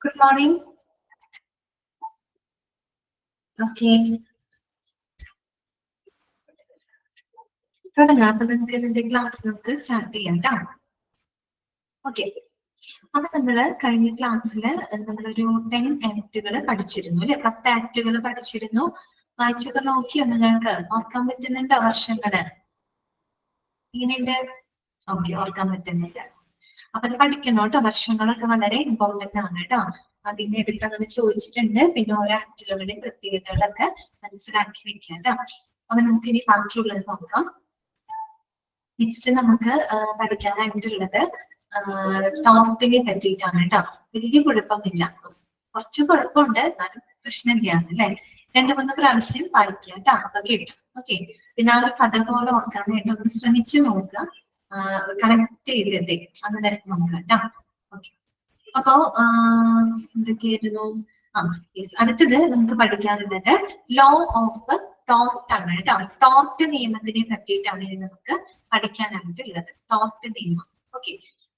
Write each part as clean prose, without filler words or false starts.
Good morning. Okay. തുടങ്ങാം. അപ്പൊ നമുക്ക് ഇതിന്റെ ക്ലാസ് നമുക്ക് സ്റ്റാർട്ട് ചെയ്യാം കേട്ടോ. ഓക്കെ. അപ്പൊ നമ്മള് കഴിഞ്ഞ ക്ലാസ്സിൽ നമ്മളൊരു 10 ആക്ടുകൾ പഠിച്ചിരുന്നു അല്ലെ, 10 ആക്ടുകൾ പഠിച്ചിരുന്നു. വായിച്ചൊക്കെ നോക്കിയോ നിങ്ങൾക്ക്? ഓർക്കാൻ പറ്റുന്നുണ്ടോ വർഷങ്ങള്? ഇങ്ങനെയുണ്ട്? ഓക്കെ, ഓർക്കാൻ പറ്റുന്നില്ല. അപ്പൊ അത് പഠിക്കണം കേട്ടോ. വർഷങ്ങളൊക്കെ വളരെ ഇമ്പോർട്ടന്റ് ആണ് കേട്ടോ. അതിനെ എടുത്തങ്ങനെ ചോദിച്ചിട്ടുണ്ട്. പിന്നെ ഓരോ ആക്ടുകളുടെ പ്രത്യേകതകളൊക്കെ മനസ്സിലാക്കി വെക്കാം കേട്ടോ. അപ്പൊ നമുക്ക് ഇനി ബാക്കിയുള്ളത് നോക്കാം. നെക്സ്റ്റ് നമുക്ക് പഠിക്കാനായിട്ടുള്ളത് ടോപ്പിനെ പറ്റിയിട്ടാണ് കേട്ടോ. വലിയ കുഴപ്പമില്ല, കുറച്ച് കുഴപ്പമുണ്ട്, എന്നാലും പ്രശ്നമില്ല അല്ലേ. 2-3 പ്രാവശ്യം വായിക്കുക കേട്ടോ. അപ്പൊ കേട്ടു. ഓക്കെ. പിന്നെ ആ ഒരു കഥ പോലെ ഓർക്കാനായിട്ട് ഒന്ന് ശ്രമിച്ചു നോക്കുക. കറക്റ്റ് ചെയ്തേ അങ്ങനെ നോക്കാം കേട്ടോ. ഓക്കെ. അപ്പോ എന്തൊക്കെയായിരുന്നു? അടുത്തത് നമുക്ക് പഠിക്കാനുള്ളത് ലോ ഓഫ് ടോർട്ട് ആണ് കേട്ടോ. ടോർട്ട് നിയമത്തിനെ പറ്റിയിട്ടാണ് നമുക്ക് പഠിക്കാനായിട്ടുള്ളത്. ടോർട്ട് നിയമം. ഓക്കെ.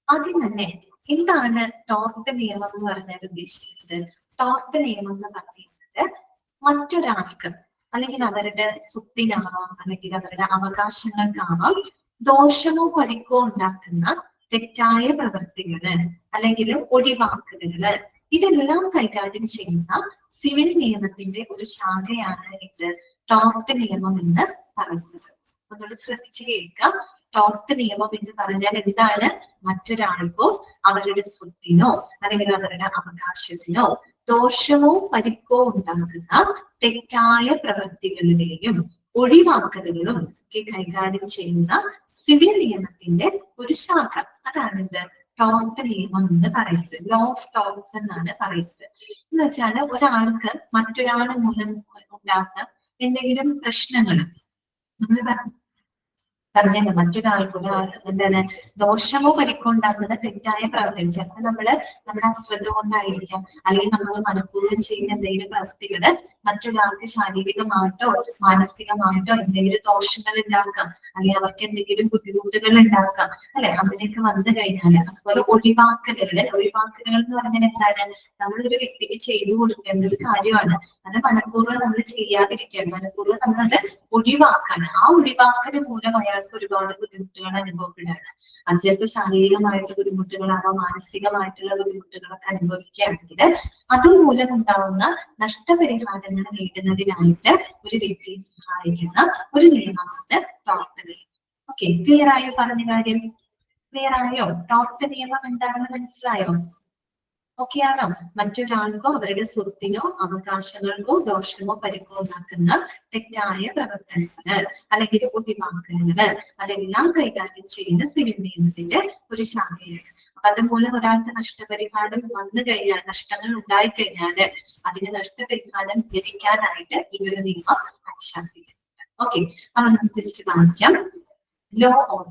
ആദ്യം തന്നെ എന്താണ് ടോർട്ട് നിയമം എന്ന് പറഞ്ഞാൽ ഉദ്ദേശിക്കുന്നത്? ടോർട്ട് നിയമം എന്ന് പറയുന്നത് മറ്റൊരാൾക്ക് അല്ലെങ്കിൽ അവരുടെ സ്വത്തിനാവാം അല്ലെങ്കിൽ അവരുടെ അവകാശങ്ങൾക്കാവാം ദോഷമോ പരിക്കോ ഉണ്ടാക്കുന്ന തെറ്റായ പ്രവൃത്തികള് അല്ലെങ്കിൽ ഒഴിവാക്കലുകള് ഇതെല്ലാം കൈകാര്യം ചെയ്യുന്ന സിവിൽ നിയമത്തിന്റെ ഒരു ശാഖയാണ് ഇത് ടോർട്ട് നിയമം എന്ന് പറയുന്നത്. നമ്മൾ ശ്രദ്ധിച്ചു കേൾക്കാം. ടോർട്ട് നിയമം എന്ന് പറഞ്ഞാൽ എന്താണ്? മറ്റൊരാൾക്കോ അവരുടെ സ്വത്തിനോ അല്ലെങ്കിൽ അവരുടെ അവകാശത്തിനോ ദോഷമോ പരിക്കോ ഉണ്ടാകുന്ന തെറ്റായ പ്രവൃത്തികളുടെയും ഒഴിവാക്കലുകളും ഒക്കെ കൈകാര്യം ചെയ്യുന്ന സിവിൽ നിയമത്തിന്റെ ഒരു ശാഖ. അതാണ് ഇത് ടോർട്ട് നിയമം എന്ന് പറയുന്നത്. ലോ ഓഫ് ടോർട്ട്സ് എന്നാണ് പറയുന്നത്. എന്ന് വെച്ചാൽ ഒരാൾക്ക് മറ്റൊരാൾ മൂലം ഉണ്ടാകുന്ന എന്തെങ്കിലും പ്രശ്നങ്ങൾ നമ്മൾ പറഞ്ഞല്ലോ, മറ്റൊരാൾക്ക് എന്താണ് ദോഷമോ പരിക്കോ ഉണ്ടാക്കുന്ന തെറ്റായ പ്രവർത്തനം. ചിലപ്പോൾ നമ്മുടെ അശ്രദ്ധ കൊണ്ടായിരിക്കാം, അല്ലെങ്കിൽ നമ്മൾ മനഃപൂർവ്വം ചെയ്യുന്ന എന്തെങ്കിലും പ്രവൃത്തികള് മറ്റൊരാൾക്ക് ശാരീരികമായിട്ടോ മാനസികമായിട്ടോ എന്തെങ്കിലും ദോഷങ്ങൾ ഉണ്ടാക്കാം, അല്ലെങ്കിൽ അവർക്ക് എന്തെങ്കിലും ബുദ്ധിമുട്ടുകൾ ഉണ്ടാക്കാം അല്ലെ. അങ്ങനെയൊക്കെ വന്നു കഴിഞ്ഞാൽ അതുപോലെ ഒഴിവാക്കലുകൾ എന്ന് പറഞ്ഞാൽ എന്താണ്? നമ്മളൊരു വ്യക്തിക്ക് ചെയ്തു കൊടുക്കേണ്ട ഒരു കാര്യമാണ്. അത് മനഃപൂർവ്വം നമ്മൾ ചെയ്യാതിരിക്കുകയാണ്, മനഃപൂർവ്വം നമ്മളത് ഒഴിവാക്കാണ്. ആ ഒഴിവാക്കൽ മൂലം അയാൾക്ക് ഒരുപാട് ബുദ്ധിമുട്ടുകൾ അനുഭവപ്പെടുകയാണ്. അത് ചിലപ്പോൾ ശാരീരികമായിട്ടുള്ള ബുദ്ധിമുട്ടുകളാവാം, മാനസികമായിട്ടുള്ള ബുദ്ധിമുട്ടുകളൊക്കെ അനുഭവിക്കുകയാണെങ്കിൽ അതുമൂലം ഉണ്ടാവുന്ന നഷ്ടപരിഹാരങ്ങൾ നേടുന്നതിനായിട്ട് ഒരു വ്യക്തിയെ സഹായിക്കുന്ന ഒരു നിയമമാണ് ടോർട്ട് നിയമം. ഓക്കെ, ക്ലിയർ ആയോ? പറഞ്ഞ കാര്യം ക്ലിയർ ആയോ? ടോർട്ട് നിയമം എന്താണെന്ന് മനസ്സിലായോ? ഓക്കെ ആണോ? മറ്റൊരാൾക്കോ അവരുടെ സ്വത്തിനോ അവകാശങ്ങൾക്കോ ദോഷമോ പരിക്കോ ഉണ്ടാക്കുന്ന തെറ്റായ പ്രവർത്തനങ്ങള് അല്ലെങ്കിൽ ഒഴിവാക്കലുകള് അതെല്ലാം കൈകാര്യം ചെയ്യുന്ന സിവിൽ നിയമത്തിന്റെ ഒരു ശാഖയാണ്. അപ്പൊ അതുമൂലം ഒരാൾക്ക് നഷ്ടപരിഹാരം വന്നു കഴിഞ്ഞാൽ, നഷ്ടങ്ങൾ ഉണ്ടായിക്കഴിഞ്ഞാല് അതിന് നഷ്ടപരിഹാരം ലഭിക്കാനായിട്ട് ഈ ഒരു നിയമം അനുശാസിക്കുന്നുണ്ട്. ഓക്കെ, അപ്പൊ നമുക്ക് ജസ്റ്റ് കാണിക്കാം. Law of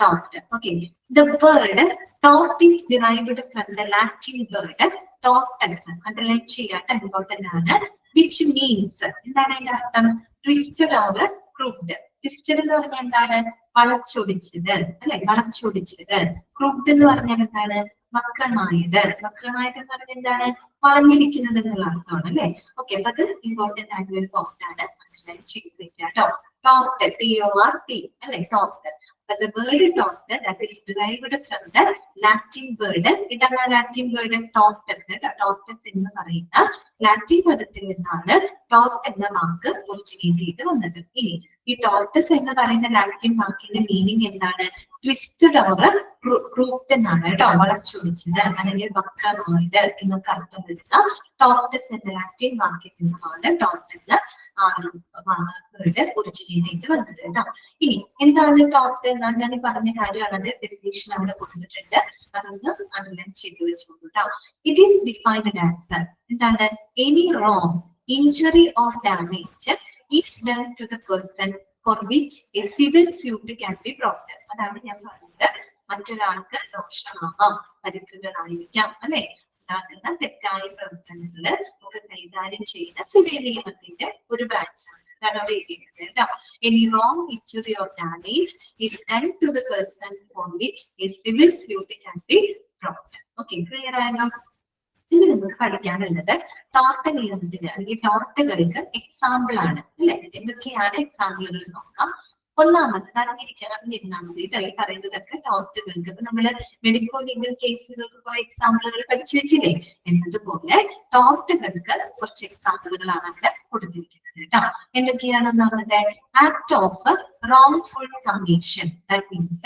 tort. Okay, the word tort is derived from the Latin word tortus. Underline ചെയ്യാത്ത important ആണ്. Which means എന്താണ് അതിന്റെ അർത്ഥം? Twisted or crooked. Twisted എന്ന് പറഞ്ഞാൽ എന്താണ്? വളച്ചൊടിച്ചത് അല്ലെ, വളച്ചൊടിച്ചത്. Crooked എന്ന് പറഞ്ഞാൽ എന്താണ്? വക്രമായത്. വക്രമായത് എന്ന് പറഞ്ഞാൽ എന്താണ്? വളഞ്ഞിരിക്കുന്നത് എന്നുള്ള അർത്ഥമാണ് അല്ലെ. ഓക്കെ, അപ്പൊ അത് ഇമ്പോർട്ടന്റ് ആയിട്ടുള്ള ഒരു പോയിന്റ് ആണ്. അണ്ടർലൈൻ ചെയ്ത് വെക്കുക കേട്ടോ. Tort, T-O-R-T അല്ലെ, tort. But the word tort that is derived from the Latin word, ഇതാണ് ലാറ്റിൻ വേർഡ് tortus. tortus എന്ന് പറയുന്ന ലാറ്റിൻ പദത്തിൽ നിന്നാണ് ടോർട്ട് എന്ന വാക്ക് ഒറിജിനേറ്റ് ചെയ്ത് വന്നത്. ഇനി ഈ ടോർട്ടസ് എന്ന് പറയുന്ന ലാറ്റിൻ വാക്കിന്റെ മീനിങ് എന്താണ്? ട്വിസ്റ്റഡ് ഓർ ക്രൂക്ഡ് എന്നാണ് കേട്ടോ. വളച്ചൊടിച്ചത് അല്ലെങ്കിൽ വക്രമായത് എന്നൊക്കെ അർത്ഥം വരുന്ന ടോർട്ടസ് എന്ന ലാറ്റിൻ വാക്കിൽ നിന്നുമാണ് ടോർട്ട് എന്ന വേർഡ് ഒറിജിനേറ്റ് ചെയ്ത് വന്നത് കേട്ടോ. ഇനി എന്താണ് ടോർട്ട് എന്നാണ് ഞാൻ പറഞ്ഞ കാര്യമാണ്. അത് ഡെഫിനേഷൻ അവിടെ കൊടുത്തിട്ടുണ്ട്, അതൊന്ന് അണ്ടർലൈൻ ചെയ്ത് വെച്ചോളൂ കേട്ടോ. ഇറ്റ് ഈസ് ഡിഫൈൻഡ് ആസ് എന്താണ്? Any wrong, injury or damage is done to the person for which a civil suit can be brought. അതാണ് ഞാൻ പറഞ്ഞത്. മറ്റൊരാൾക്ക് ദോഷമാവാം, പരിക്കുകളായിരിക്കാം അല്ലെ, ഉണ്ടാകുന്ന തെറ്റായ പ്രവർത്തനങ്ങള് ഒക്കെ കൈകാര്യം ചെയ്യുന്ന സിവിൽ നിയമത്തിന്റെ ഒരു ബ്രാഞ്ചാണ് ഇതാണ് അവിടെ എഴുതിയിരിക്കുന്നത് കേട്ടോ. Any wrong, injury or damage is done to the person for which a civil suit can be brought. Okay, clear ആണോ? ഇനി നമുക്ക് പഠിക്കാനുള്ളത് ടോർട്ട് നിയമത്തിന് അല്ലെങ്കിൽ ടോർട്ടുകൾക്ക് എക്സാമ്പിൾ ആണ് അല്ലെ. എന്തൊക്കെയാണ് എക്സാമ്പിളുകൾ നോക്കാം. ഒന്നാമത് അറിഞ്ഞിരുന്നാൽ മതി ഈ പറയുന്നതൊക്കെ ടോർട്ടുകൾക്ക്. ഇപ്പൊ നമ്മള് മെഡിക്കോ ലീഗൽ കേസുകൾക്ക് കുറെ എക്സാമ്പിളുകൾ പഠിച്ചു വെച്ചില്ലേ, എന്നതുപോലെ ടോർട്ടുകൾക്ക് കുറച്ച് എക്സാമ്പിളുകളാണ് അവിടെ കൊടുത്തിരിക്കുന്നത് കേട്ടോ. എന്തൊക്കെയാണ്? ഒന്നാമത് act of wrongful commission, that means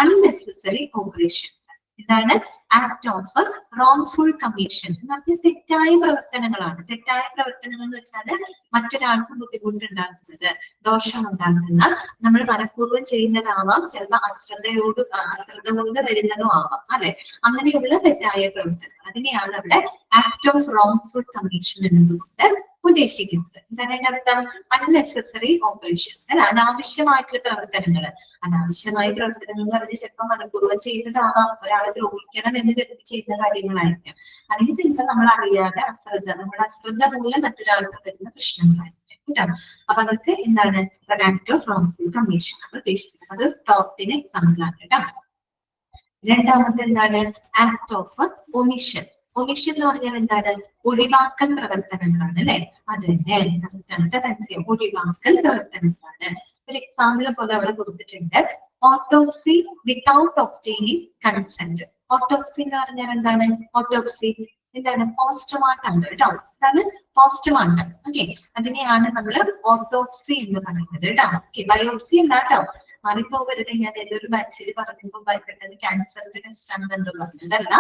unnecessary operations. ഇതാണ് ആക്ട് ഓഫ് wrongful commission എന്ന് പറഞ്ഞാൽ തെറ്റായ പ്രവർത്തനങ്ങളാണ്. തെറ്റായ പ്രവർത്തനങ്ങൾ എന്ന് വെച്ചാൽ മറ്റൊരാൾക്ക് ബുദ്ധിമുട്ടുണ്ടാക്കുന്നത്, ദോഷമുണ്ടാക്കുന്ന, നമ്മൾ മനഃപൂർവ്വം ചെയ്യുന്നതാവാം, ചിലപ്പോൾ അശ്രദ്ധ കൊണ്ട് വരുന്നതും ആവാം അല്ലെ. അങ്ങനെയുള്ള തെറ്റായ പ്രവർത്തനം, അതിനെയാണ് അവിടെ ആക്ട് ഓഫ് wrongful commission എന്നതുകൊണ്ട് ഉദ്ദേശിക്കുന്നത്. എന്താണ് അതിന്റെ അർത്ഥം? അൺനെസസറി ഓപ്പറേഷൻസ് അല്ല, അനാവശ്യമായിട്ടുള്ള പ്രവർത്തനങ്ങൾ. അനാവശ്യമായ പ്രവർത്തനങ്ങൾ എന്ന് പറഞ്ഞാൽ ചിലപ്പോൾ മനഃപൂർവ്വം ചെയ്യുന്നതാവാം, ഒരാളെ ദ്രോഹിക്കണം എന്ന് വ്യക്തി ചെയ്യുന്ന കാര്യങ്ങളായിരിക്കും. അല്ലെങ്കിൽ ചിലപ്പോൾ നമ്മൾ അറിയാതെ നമ്മുടെ അശ്രദ്ധ മൂലം മറ്റൊരാൾക്ക് വരുന്ന പ്രശ്നങ്ങളായിരിക്കും കേട്ടോ. അപ്പൊ അതൊക്കെ എന്താണ് ആക്ട് ഓഫ് wrongful commission ഉദ്ദേശിക്കുന്നത്. അത് ടോപ്പിന് എക്സാമ്പിൾ ആണ് കേട്ടോ. രണ്ടാമത്തെ എന്താണ്? Act of omission. ഒമിഷൻ എന്ന് പറഞ്ഞാൽ എന്താണ്? ഒഴിവാക്കൽ പ്രവർത്തനങ്ങളാണ് അല്ലെ. അത് തന്നെ ഒഴിവാക്കൽ പ്രവർത്തനങ്ങളാണ്. ഒരു എക്സാമ്പിൾ പോലെ അവിടെ കൊടുത്തിട്ടുണ്ട്. Autopsy without obtaining consent. Autopsy എന്ന് പറഞ്ഞാൽ എന്താണ്? ഓട്ടോപ്സി എന്താണ്? പോസ്റ്റ്മോർട്ടം കേട്ടോ. അതാണ് പോസ്റ്റ്മോർട്ടം. ഓക്കെ, അതിനെയാണ് നമ്മൾ ഓട്ടോപ്സി എന്ന് പറയുന്നത് കേട്ടോ. ഓക്കെ, ബയോപ്സി അല്ല കേട്ടോ. മാറിപ്പോകരുത്. ഞാൻ ഏതൊരു ബാച്ചിൽ പറയുമ്പോൾ ഭയപ്പെട്ടത് ക്യാൻസറിന്റെ ടെസ്റ്റ് ആണെന്ന് എന്തോ പറഞ്ഞതല്ല.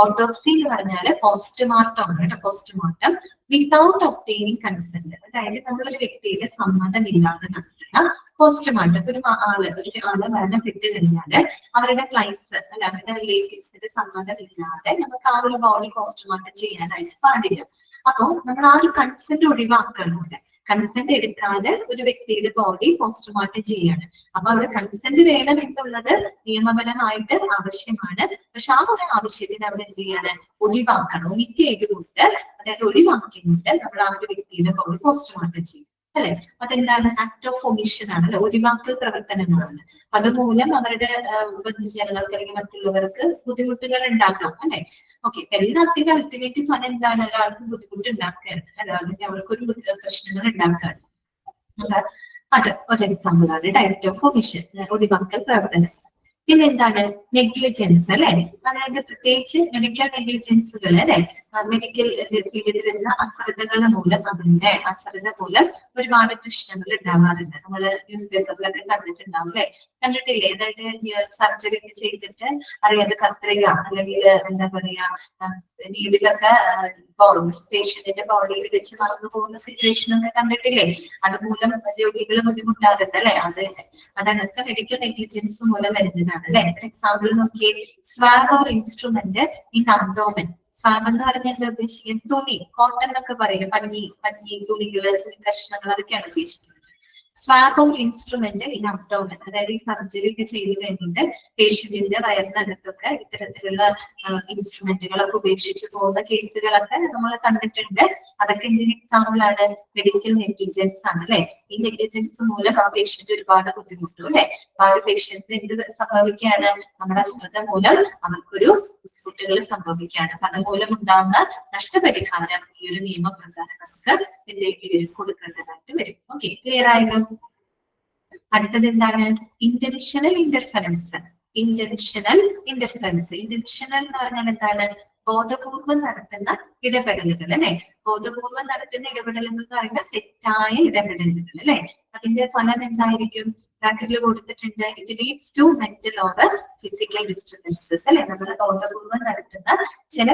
ഓട്ടോപ്സി എന്ന് പറഞ്ഞാല് പോസ്റ്റ്മോർട്ടം ആണ് കേട്ടോ. പോസ്റ്റ്മോർട്ടം വിത്തൗട്ട് ഒബ്റ്റെയിനിങ് കൺസെന്റ്, അതായത് നമ്മളൊരു വ്യക്തിയുടെ സമ്മതമില്ലാതെ നടത്തുന്ന പോസ്റ്റ്മോർട്ടം. ഒരു ആള് മരണപ്പെട്ട് കഴിഞ്ഞാല് അവരുടെ ക്ലൈൻസ് അല്ല അവരുടെ റിലേറ്റീവ്സിന്റെ സമ്മതമില്ലാതെ നമുക്ക് ആ ഒരു ബോഡി പോസ്റ്റ്മോർട്ടം ചെയ്യാനായിട്ട് പാടില്ല. അപ്പൊ നമ്മൾ ആ ഒരു കൺസെന്റ് ഒഴിവാക്കുന്നുണ്ട്. കൺസെന്റ് എടുക്കാതെ ഒരു വ്യക്തിയുടെ ബോഡി പോസ്റ്റ്മോർട്ടം ചെയ്യാണ്. അപ്പൊ അവിടെ കൺസെന്റ് വേണം എന്നുള്ളത് നിയമപരമായിട്ട് ആവശ്യമാണ്. പക്ഷെ ആ ഒരു ആവശ്യത്തിന് അവിടെ എന്ത് ചെയ്യാണ്? ഒഴിവാക്കണം. ഒമിറ്റ് ചെയ്തുകൊണ്ട്, അതായത് ഒഴിവാക്കിക്കൊണ്ട് നമ്മൾ ആ ഒരു വ്യക്തിയുടെ ബോഡി പോസ്റ്റ്മോർട്ടം ചെയ്യും അല്ലെ. അതെന്താണ്? ആക്ട് ഓഫ് ഒമിഷൻ ആണ് അല്ലെ. ഒഴിവാക്കൽ പ്രവർത്തനങ്ങളാണ്. അതുമൂലം അവരുടെ ബന്ധുജനങ്ങൾക്ക് അല്ലെങ്കിൽ മറ്റുള്ളവർക്ക് ബുദ്ധിമുട്ടുകൾ ഉണ്ടാക്കാം അല്ലെ. ഓക്കെ, എല്ലാത്തിന്റെ അൾട്ടിമേറ്റ് ഫലം എന്താണ്? ഒരാൾക്ക് ബുദ്ധിമുട്ട് ഉണ്ടാക്കുകയാണ്, അല്ലെങ്കിൽ അവർക്കൊരു പ്രശ്നങ്ങൾ ഉണ്ടാക്കുകയാണ്. അത് ഒരു എക്സാമ്പിൾ ആണ് ആക്ട് ഓഫ് ഒമിഷൻ, ഒഴിവാക്കൽ പ്രവർത്തനം. പിന്നെ എന്താണ്? നെഗ്ലിജൻസ് അല്ലെ. അതായത് പ്രത്യേകിച്ച് മെഡിക്കൽ നെഗ്ലിജൻസുകൾ അല്ലെ. മെഡിക്കൽ ഫീൽഡിൽ വരുന്ന അശ്രദ്ധകൾ മൂലം, അശ്രദ്ധ മൂലം ഒരുപാട് പ്രശ്നങ്ങൾ ഉണ്ടാവാറുണ്ട്. നമ്മള് ന്യൂസ് പേപ്പറിലൊക്കെ കണ്ടിട്ടുണ്ടാവും അല്ലെ. കണ്ടിട്ടില്ലേ? അതായത് സർജറി ഒക്കെ ചെയ്തിട്ട് അറിയാതെ കത്രിക അല്ലെങ്കിൽ എന്താ പറയാ നീഡിലൊക്കെ പേഷ്യന്റിന്റെ ബോഡിയിൽ വെച്ച് മറന്നു പോകുന്ന സിറ്റുവേഷൻ ഒക്കെ കണ്ടിട്ടില്ലേ? അതുമൂലം രോഗികൾ ബുദ്ധിമുട്ടാറുണ്ട് അല്ലെ. അതൊക്കെ മെഡിക്കൽ നെഗ്ലിജൻസ് മൂലം വരുന്നതാണ് അല്ലെ. എക്സാമ്പിൾ നോക്കിയേ. Swab or instrument in abdomen. Swab എന്ന് പറഞ്ഞാൽ എന്താ ഉദ്ദേശിക്കുന്നത്? തുണി, കോട്ടൺ എന്നൊക്കെ പറയും. പഞ്ഞി തുണികള്, കഷ്ണങ്ങൾ, അതൊക്കെയാണ് ഉദ്ദേശിക്കുന്നത്. Swab or instrument in abdomen, അതായത് ഈ സർജറി ഒക്കെ ചെയ്ത് കഴിഞ്ഞിട്ട് പേഷ്യന്റിന്റെ വയറിനടുത്തൊക്കെ ഇത്തരത്തിലുള്ള ഇൻസ്ട്രുമെന്റുകളൊക്കെ ഉപേക്ഷിച്ച് പോകുന്ന കേസുകളൊക്കെ നമ്മൾ കണ്ടിട്ടുണ്ട്. അതൊക്കെ എന്തിന് എക്സാമ്പിൾ ആണ്? മെഡിക്കൽ നെഗ്ലിജൻസ് ആണ് അല്ലെ. ഈ നെഗ്ലിജൻസ് മൂലം ആ പേഷ്യന്റ് ഒരുപാട് ബുദ്ധിമുട്ടും അല്ലെ. ആ ഒരു പേഷ്യന്റിന് എന്ത് സംഭവിക്കുകയാണ്? നമ്മുടെ അശ്രദ്ധ മൂലം അവർക്കൊരു ബുദ്ധിമുട്ടുകൾ സംഭവിക്കുകയാണ്. അപ്പൊ അതുമൂലം ഉണ്ടാകുന്ന നഷ്ടപരിഹാരം ഈ ഒരു നിയമപ്രകാരം നമുക്ക് എന്തെങ്കിലും കൊടുക്കേണ്ടതായിട്ട് വരും. ഓക്കെ, ക്ലിയർ ആയല്ലോ. അടുത്തത് എന്താണ്? Intentional interference. ഇന്റൻഷണൽ എന്ന് പറഞ്ഞാൽ എന്താണ്? ബോധപൂർവം നടത്തുന്ന ഇടപെടലുകൾ അല്ലെ. ബോധപൂർവം നടത്തുന്ന ഇടപെടൽ എന്ന് പറയുന്നത് തെറ്റായ ഇടപെടലുകൾ അല്ലെ. അതിന്റെ ഫലം എന്തായിരിക്കും? ബ്രാക്കറ്റിൽ കൊടുത്തിട്ടുണ്ട്. It leads to mental or physical disturbances അല്ലെ. നമ്മൾ ബോധപൂർവം നടത്തുന്ന ചില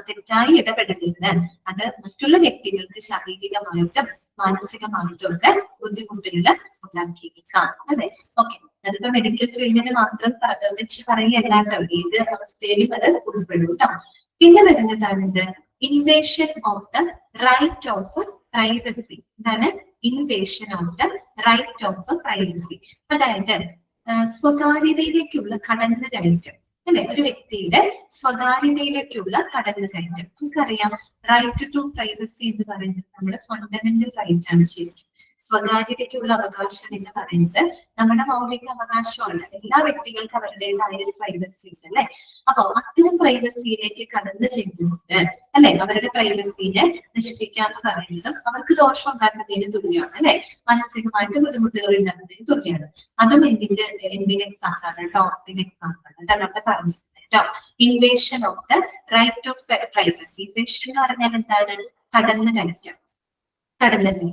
തെറ്റായ ഇടപെടലുകൾ അത് മറ്റുള്ള വ്യക്തികൾക്ക് ശാരീരികമായിട്ടും മാനസികമായിട്ടും ഒക്കെ ബുദ്ധിമുട്ടുകൾ ഉണ്ടാക്കിയേക്കാം അല്ലെ. ഓക്കെ, അതിപ്പോ മെഡിക്കൽ ഫീൽഡിന് മാത്രം വെച്ച് പറയല്ല കേട്ടോ, ഏത് അവസ്ഥയിലും അത് ഉൾപ്പെടും കേട്ടോ. പിന്നെ വരുന്നതാണ് ഇത് invasion of the right of privacy. ഇതാണ് invasion of the right of privacy. അതായത് സ്വകാര്യതയിലേക്കുള്ള കടന്നുകയറ്റം അല്ലെ. ഒരു വ്യക്തിയുടെ സ്വകാര്യതയിലേക്കുള്ള കടന്നുകയറ്റം. നമുക്കറിയാം റൈറ്റ് ടു പ്രൈവസി എന്ന് പറയുന്നത് നമ്മുടെ ഫണ്ടമെന്റൽ റൈറ്റ് ആണ് ശരിക്കും. സ്വകാര്യതയ്ക്കുള്ള അവകാശം എന്ന് പറയുന്നത് നമ്മുടെ മൗലിക അവകാശമാണ്. എല്ലാ വ്യക്തികൾക്കും അവരുടേതായ ഒരു പ്രൈവസി ഉണ്ട് അല്ലെ. അപ്പൊ അത്തരം പ്രൈവസിയിലേക്ക് കടന്നു ചെയ്തുകൊണ്ട് അല്ലെ അവരുടെ പ്രൈവസിനെ നശിപ്പിക്കാന്ന് പറയുന്നത് അവർക്ക് ദോഷം ഉണ്ടാക്കുന്നതിന് തുല്യമാണ് അല്ലെ. മാനസികമായിട്ട് ബുദ്ധിമുട്ടുകൾ ഉണ്ടാക്കുന്നതിന് തുല്യമാണ്. അതും എന്തിന് എക്സാമ്പിൾ ആണ്, ടോപ്പിന് എക്സാമ്പിൾ ആണ്. അതാണ് അവിടെ പറഞ്ഞത് കേട്ടോ. Invasion of the right of privacy. Invasion എന്ന് പറഞ്ഞാൽ എന്താണ്? കടന്നു കയറ്റം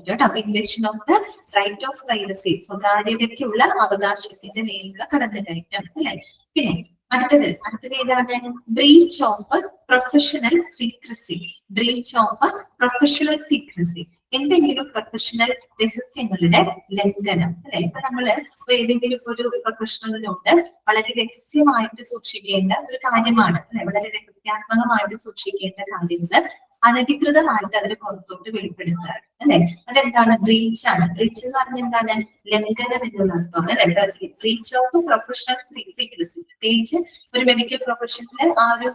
കേട്ടോ. Invasion of the right of privacy, സ്വകാര്യതയ്ക്കുള്ള അവകാശത്തിന്റെ മേലുള്ള കടന്നുകയറ്റം അല്ലെ. പിന്നെ അടുത്തത് ഏതാണ്? Breach of professional secrecy. Breach of professional secrecy, എന്തെങ്കിലും പ്രൊഫഷണൽ രഹസ്യങ്ങളുടെ ലംഘനം അല്ലെ. ഇപ്പൊ നമ്മള് ഏതെങ്കിലും ഒരു പ്രൊഫഷണലിനോട് വളരെ രഹസ്യമായിട്ട് സൂക്ഷിക്കേണ്ട ഒരു കാര്യമാണ് അല്ലെ, വളരെ രഹസ്യാത്മകമായിട്ട് സൂക്ഷിക്കേണ്ട കാര്യങ്ങൾ അനധികൃതമായിട്ട് അവര് പുറത്തോട്ട് വെളിപ്പെടുത്തുകയാണ് അല്ലെ. അതെന്താണ്? ബ്രീച്ച് ആണ്. ബ്രീച്ച് എന്ന് പറഞ്ഞാൽ എന്താണ്? ലംഘനം എന്നുള്ള അർത്ഥമാണ് അല്ലെ. ബ്രീച്ച് ഓഫ് പ്രൊഫഷണൽ സീക്രസി, പ്രത്യേകിച്ച് ഒരു മെഡിക്കൽ പ്രൊഫഷനിൽ ആ ഒരു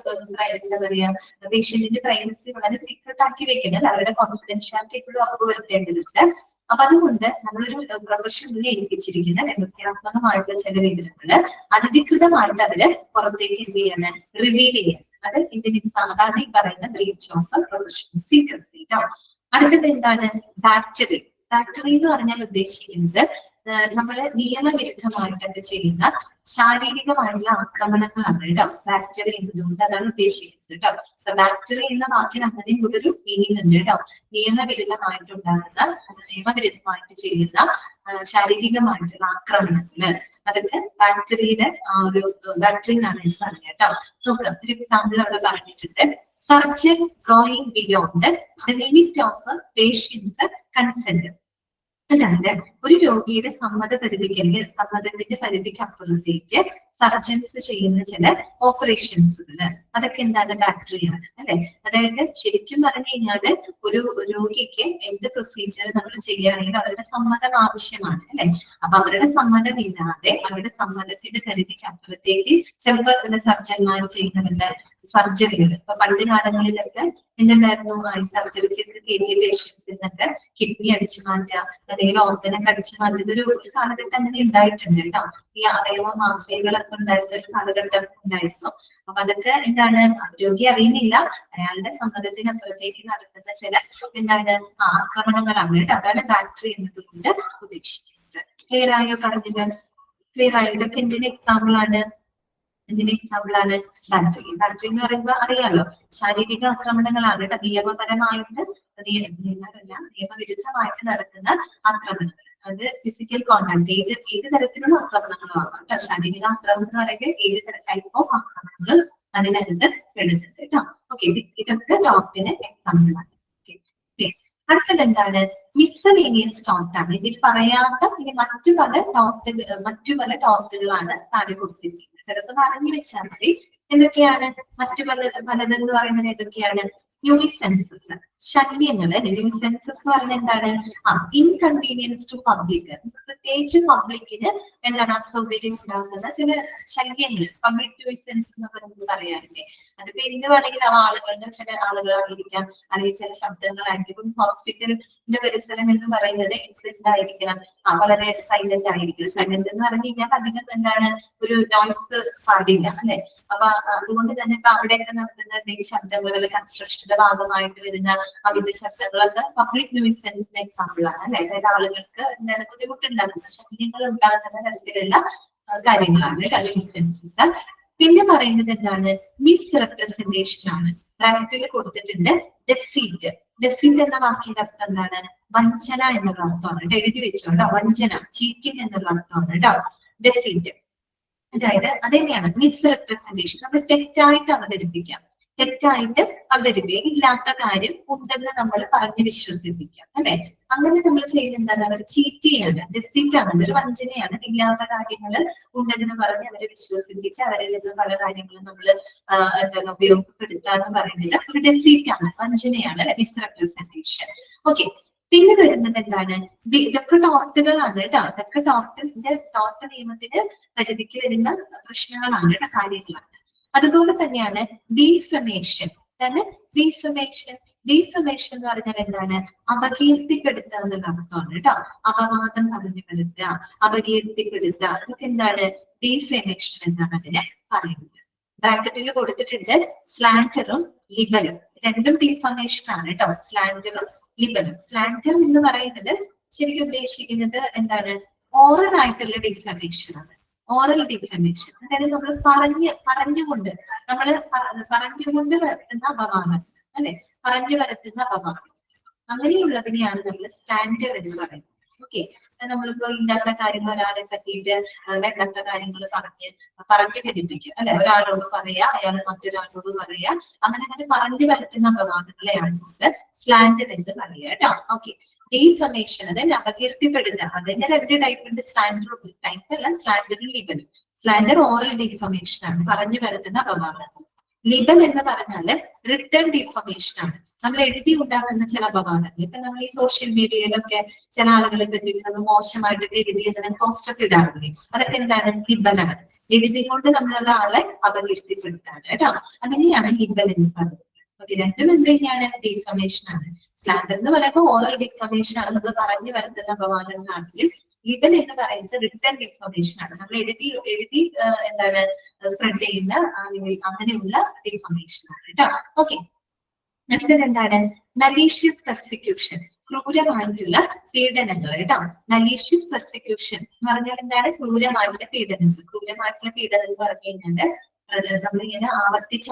എന്താ പറയാ പേഷ്യന്റിന്റെ പ്രൈവസി വളരെ സീക്രട്ട് ആക്കി വെക്കണം, അവരുടെ കോൺഫിഡൻഷ്യാലിറ്റി എപ്പോഴും ഉറപ്പുവരുത്തേണ്ടതുണ്ട്. അപ്പൊ അതുകൊണ്ട് നമ്മളൊരു പ്രൊഫഷനിൽ ഏൽപ്പിച്ചിരിക്കുന്ന രഹസ്യാത്മകമായിട്ടുള്ള ചില വിവരങ്ങള് അനധികൃതമായിട്ട് അവര് പുറത്തേക്ക് എന്ത് ചെയ്യാണ്? റിവീൽ ചെയ്യണം. അത് ഇതിന് സാധാരണ ഈ പറയുന്ന ബ്രീച്ച് ഓഫ് പ്രൊഫഷണൽ സീക്രസി കേട്ടോ. അടുത്തത് എന്താണ്? ബാറ്ററി. ബാറ്ററി എന്ന് പറഞ്ഞാൽ ഉദ്ദേശിക്കുന്നത് നമ്മള് നിയമവിരുദ്ധമായിട്ടൊക്കെ ചെയ്യുന്ന ശാരീരികമായിട്ടുള്ള ആക്രമണങ്ങളാണ് കേട്ടോ. ബാറ്ററി എന്നതുകൊണ്ട് അതാണ് ഉദ്ദേശിക്കുന്നത് കേട്ടോ. ബാറ്ററി എന്ന വാക്കിന് അങ്ങനെയും കൂടെ ഒരു മീനിങ് ഉണ്ട് കേട്ടോ. നിയമവിരുദ്ധമായിട്ട് ചെയ്യുന്ന ശാരീരികമായിട്ടുള്ള ആക്രമണങ്ങള്, അതൊക്കെ ബാറ്ററിയുടെ ഒരു ബാറ്ററി എന്നാണ് എനിക്ക് പറഞ്ഞത് കേട്ടോ. നോക്കാം, ഒരു എക്സാമ്പിൾ അവിടെ പറഞ്ഞിട്ടുണ്ട്. Surgeon going beyond the limit of patient's consent. അതായത് ഒരു രോഗിയുടെ സമ്മതത്തിന്റെ പരിധിക്ക് അപ്പുറത്തേക്ക് സർജൻസ് ചെയ്യുന്ന ചില ഓപ്പറേഷൻസുകള്, അതൊക്കെ എന്താണ്? ബാറ്ററിയാണ് അല്ലെ. അതായത് ശരിക്കും പറഞ്ഞു കഴിഞ്ഞാല് ഒരു രോഗിക്ക് എന്ത് പ്രൊസീജിയർ നമ്മൾ ചെയ്യുകയാണെങ്കിൽ അവരുടെ സമ്മതം ആവശ്യമാണ് അല്ലെ. അപ്പൊ അവരുടെ സമ്മതമില്ലാതെ അവരുടെ സമ്മതത്തിന്റെ പരിധിക്ക് അപ്പുറത്തേക്ക് ചിലപ്പോൾ സർജന്മാർ ചെയ്യുന്നവരുടെ സർജറികൾ, ഇപ്പൊ പണ്ട് കാലങ്ങളിലൊക്കെ എന്തുണ്ടായിരുന്നു? ഈ സർജറിക്കൊക്കെ കയറ്റിയ പേഷ്യൻസിനൊക്കെ കിഡ്നി അടിച്ചു മാറ്റുക, അല്ലെങ്കിൽ ഓർഗനൊക്കെ അടിച്ചു മാറ്റുന്ന ഒരു കാലഘട്ടം അങ്ങനെ ഉണ്ടായിട്ടുണ്ട് കേട്ടോ. ഈ അവയവ മാഫിയകളൊക്കെ ഉണ്ടായിരുന്ന ഒരു കാലഘട്ടം ഉണ്ടായിരുന്നു. അപ്പൊ അതൊക്കെ എന്താണ്? രോഗി അറിയുന്നില്ല, അയാളുടെ സമ്മതത്തിനപ്പുറത്തേക്ക് നടത്തുന്ന ചില എന്താണ് ആക്രമണങ്ങളാണ് കേട്ടോ. അതാണ് ബാറ്ററി എന്നതുകൊണ്ട് ഉദ്ദേശിക്കുന്നത്. ക്ലിയർ ആയോ പറഞ്ഞത്? ക്ലിയർ ആയോ? ഇതൊക്കെ എന്തിന് എക്സാമ്പിൾ ആണ്? ഇതിന്റെ എക്സാമ്പിൾ ആണ് ബാറ്ററി. ബാറ്ററി എന്ന് പറയുമ്പോൾ അറിയാലോ, ശാരീരിക ആക്രമണങ്ങളാണ് കേട്ടോ. നിയമപരമായിട്ട് നിയമവിരുദ്ധമായിട്ട് നടത്തുന്ന ആക്രമണങ്ങൾ, അത് ഫിസിക്കൽ കോണ്ടാക്ട്, ഏത് തരത്തിലുള്ള ആക്രമണങ്ങളും ആകാം കേട്ടോ. ശാരീരിക ആക്രമണം എന്ന് പറയുമ്പോൾ ഏത് ടൈപ്പ് ഓഫ് ആക്രമണങ്ങളും അതിനകത്ത് പെടുന്നുണ്ട് കേട്ടോ. ഓക്കെ, ഇതൊക്കെ ടോപ്പിന് എക്സാമ്പിൾ ആണ്. അടുത്തത് എന്താണ്? മിസ്സലേനിയസ് ടോട്ട് ആണ്. ഇതിൽ പറയാത്ത ഇനി മറ്റു പല ടോട്ടുകളാണ് താഴെ കൊടുത്തിരിക്കുന്നത്. ചിലപ്പോൾ അറിഞ്ഞു വെച്ചാൽ മതി. എന്തൊക്കെയാണ് മറ്റു പലതെന്ന് പറയുന്നത്? ഏതൊക്കെയാണ്? ന്യൂയിസെൻസസ്, ശല്യങ്ങള്. ന്യൂയിസെൻസസ് എന്ന് പറഞ്ഞാൽ എന്താണ്? ഇൻകൺവീനിയൻസ് ടു പബ്ലിക്, പ്രത്യേകിച്ച് പബ്ലിക്കിന് എന്താണ് അസൗകര്യം ഉണ്ടാകുന്ന ചില ശല്യങ്ങൾ, പബ്ലിക് ന്യൂയിസെൻസ് എന്നൊക്കെ നമുക്ക് പറയാറില്ലേ. അതിപ്പോ എന്ത് വേണമെങ്കിൽ ആളുകളുടെ ചില ആളുകളായിരിക്കാം, അല്ലെങ്കിൽ ചില ശബ്ദങ്ങളായിരിക്കും. ഹോസ്പിറ്റലിന്റെ പരിസരം എന്ന് പറയുന്നത് എന്തായിരിക്കണം? വളരെ സൈലന്റ് ആയിരിക്കും. സൈലന്റ് എന്ന് പറഞ്ഞു കഴിഞ്ഞാൽ അധികം എന്താണ് ഒരു നോയ്സ് പാടില്ല അല്ലെ. അപ്പൊ അതുകൊണ്ട് തന്നെ ഇപ്പൊ അവിടെയൊക്കെ നടത്തുന്ന എന്തെങ്കിലും ശബ്ദങ്ങൾ, കൺസ്ട്രക്ഷന്റെ ഭാഗമായിട്ട് വരുന്ന അമിത ശബ്ദങ്ങളൊക്കെ പബ്ലിക് ന്യൂയിസൻസിന് എക്സാമ്പിൾ ആണ് അല്ലെ. അതായത് ആളുകൾക്ക് എന്താണ് ബുദ്ധിമുട്ടുണ്ടാകുന്ന, ശല്യങ്ങൾ ഉണ്ടാകുന്ന തരത്തിലുള്ള കാര്യങ്ങളാണ് ന്യൂയിസൻസസ്. പിന്നെ പറയുന്നത് എന്താണ്? മിസ്റെപ്രസെന്റേഷൻ ആണ്. ബ്രാക്കറ്റിൽ കൊടുത്തിട്ടുണ്ട് ഡെസീറ്റ്. ഡെസീറ്റ് എന്ന വാക്കിന്റെ അർത്ഥം എന്താണ്? വഞ്ചന എന്നുള്ള അർത്ഥമാണ്. എഴുതി വെച്ചോണ്ടോ, വഞ്ചന, ചീറ്റിംഗ് എന്നുള്ള അർത്ഥമാണ് കേട്ടോ ഡെസീറ്റ്. അതായത് അതെന്നെയാണ് മിസ്റെപ്രസെന്റേഷൻ. നമ്മൾ തെറ്റായിട്ട് അവതരിപ്പിക്കാം, ഇല്ലാത്ത കാര്യം ഉണ്ടെന്ന് നമ്മൾ പറഞ്ഞ് വിശ്വസിപ്പിക്കാം അല്ലെ. അങ്ങനെ നമ്മൾ ചെയ്യുന്നതാണ്, അവർ ചീറ്റ് ചെയ്യാണ്, ഡെസീറ്റ് ആണ്, അതൊരു വഞ്ചനയാണ്. ഇല്ലാത്ത കാര്യങ്ങൾ ഉണ്ടെന്ന് പറഞ്ഞ് അവരെ വിശ്വസിപ്പിച്ച് അവരിൽ നിന്ന് പല കാര്യങ്ങളും നമ്മൾ എന്താണ് ഉപയോഗപ്പെടുത്താന്ന് പറയുന്നത് ഒരു ഡെസീറ്റ് ആണ്, വഞ്ചനയാണ് അല്ലെ, മിസ്റെപ്രസെന്റേഷൻ. ഓക്കെ, പിന്നെ വരുന്നത് എന്താണ്? ഇതൊക്കെ ടോട്ടുകളാണ് കേട്ടോ. ഇതൊക്കെ ടോട്ട് നിയമത്തിന് പരിധിക്ക് വരുന്ന പ്രശ്നങ്ങളാണ് കേട്ടോ, കാര്യങ്ങളാണ്. അതുപോലെ തന്നെയാണ് ഡീഫമേഷൻ. ഡീഫമേഷൻ ഡീഫമേഷൻ എന്ന് പറഞ്ഞാൽ എന്താണ്? അപകീർത്തിപ്പെടുത്തുക എന്നുള്ള അർത്ഥമാണ് കേട്ടോ. അപവാദം പറഞ്ഞു വരുത്തുക, അപകീർത്തിപ്പെടുത്തുക, അതൊക്കെ എന്താണ്? ഡീഫമേഷൻ എന്നാണ് അതിനെ പറയുന്നത്. ബ്രാക്കറ്റിൽ കൊടുത്തിട്ടുണ്ട് സ്ലാൻഡറും ലിബലും, രണ്ടും ഡീഫമേഷൻ ആണ് കേട്ടോ. സ്ലാൻഡറും ലിബലും. സ്ലാൻഡർ എന്ന് പറയുന്നത് ശരിക്കും ഉദ്ദേശിക്കുന്നത് എന്താണ്? ഓറൽ ആയിട്ടുള്ള ഡിഫമേഷൻ ആണ്. ഓറൽ ഡിഫമേഷൻ അതായത് നമ്മൾ പറഞ്ഞുകൊണ്ട് വരുത്തുന്ന അപവാദം, അല്ലെ? പറഞ്ഞു വരുത്തുന്ന അപവാദം, അങ്ങനെയുള്ളതിനെയാണ് നമ്മൾ സ്ലാൻഡർ എന്ന് പറയുന്നത്. ഓക്കെ, നമ്മളിപ്പോ ഇല്ലാത്ത കാര്യങ്ങൾ ഒരാളെ പറ്റിയിട്ട് വേണ്ടാത്ത കാര്യങ്ങൾ പറഞ്ഞു ധരിപ്പിക്കുക, അല്ലെ? ഒരാളോട് പറയാ, അയാൾ മറ്റൊരാളോട് പറയാ, അങ്ങനെ പറഞ്ഞു വരുത്തുന്ന അപവാദങ്ങളെയാണ് നമ്മൾ സ്ലാൻഡർ എന്ന് പറയുക കേട്ടോ. ഓക്കെ, ഡീഫമേഷൻ അതായത് അപകീർത്തിപ്പെടുത്തുക, അതിന്റെ രണ്ട് ടൈപ്പ് ഉണ്ട്. സ്ലാൻഡർ ടൈപ്പ് അല്ല, സ്ലാൻഡറും ലിബലും. സ്ലാൻഡർ ഓറൽ ഡീഫമേഷൻ ആണ്, പറഞ്ഞു വരുത്തുന്ന അപവാദം. ലിബൽ എന്ന് പറഞ്ഞാല് റിട്ടേൺ ഡീഫമേഷൻ ആണ്, നമ്മൾ എഴുതി ഉണ്ടാക്കുന്ന ചില അപവാദങ്ങൾ. ഇപ്പൊ നമ്മൾ ഈ സോഷ്യൽ മീഡിയയിലൊക്കെ ചില ആളുകളെ പറ്റിയിട്ട് നമ്മൾ മോശമായിട്ടൊക്കെ എഴുതി പോസ്റ്റ് ഒക്കെ ഇടാറില്ലേ, അതൊക്കെ എന്താണ്? ലിബലാണ്. എഴുതി കൊണ്ട് നമ്മൾ ഒരാളെ അപകീർത്തിപ്പെടുത്താണ് കേട്ടോ. അതിനെയാണ് ലിബൽ എന്ന് പറയുന്നത്. ഓക്കെ, രണ്ടും എന്ത് തന്നെയാണ്? ഡിഫമേഷൻ ആണ്. സ്ലാൻഡർ എന്ന് പറയുമ്പോൾ ഓറൽ ഡിഫമേഷൻ ആണ്, നമ്മൾ പറഞ്ഞു വരുത്തുന്ന അപവാദങ്ങളാണെങ്കിൽ ലിബൽ എന്ന് പറയുന്നത് റിട്ടേൺ ഡിഫമേഷൻ ആണ്, നമ്മൾ എഴുതി എന്താണ് സ്പ്രെഡ് ചെയ്യുന്ന അങ്ങനെയുള്ള ഡിഫമേഷൻ ആണ് കേട്ടോ. ഓക്കെ, അടുത്തത് എന്താണ്? മലീഷ്യസ് പെർസിക്യൂഷൻ, ക്രൂരമായിട്ടുള്ള പീഡനങ്ങൾ കേട്ടോ. മലീഷ്യസ് പെർസിക്യൂഷൻ എന്ന് പറഞ്ഞാൽ എന്താണ്? ക്രൂരമായിട്ടുള്ള പീഡനങ്ങൾ. ക്രൂരമായിട്ടുള്ള പീഡനം എന്ന് പറഞ്ഞു കഴിഞ്ഞാൽ നമ്മളിങ്ങനെ ആവർത്തിച്ച്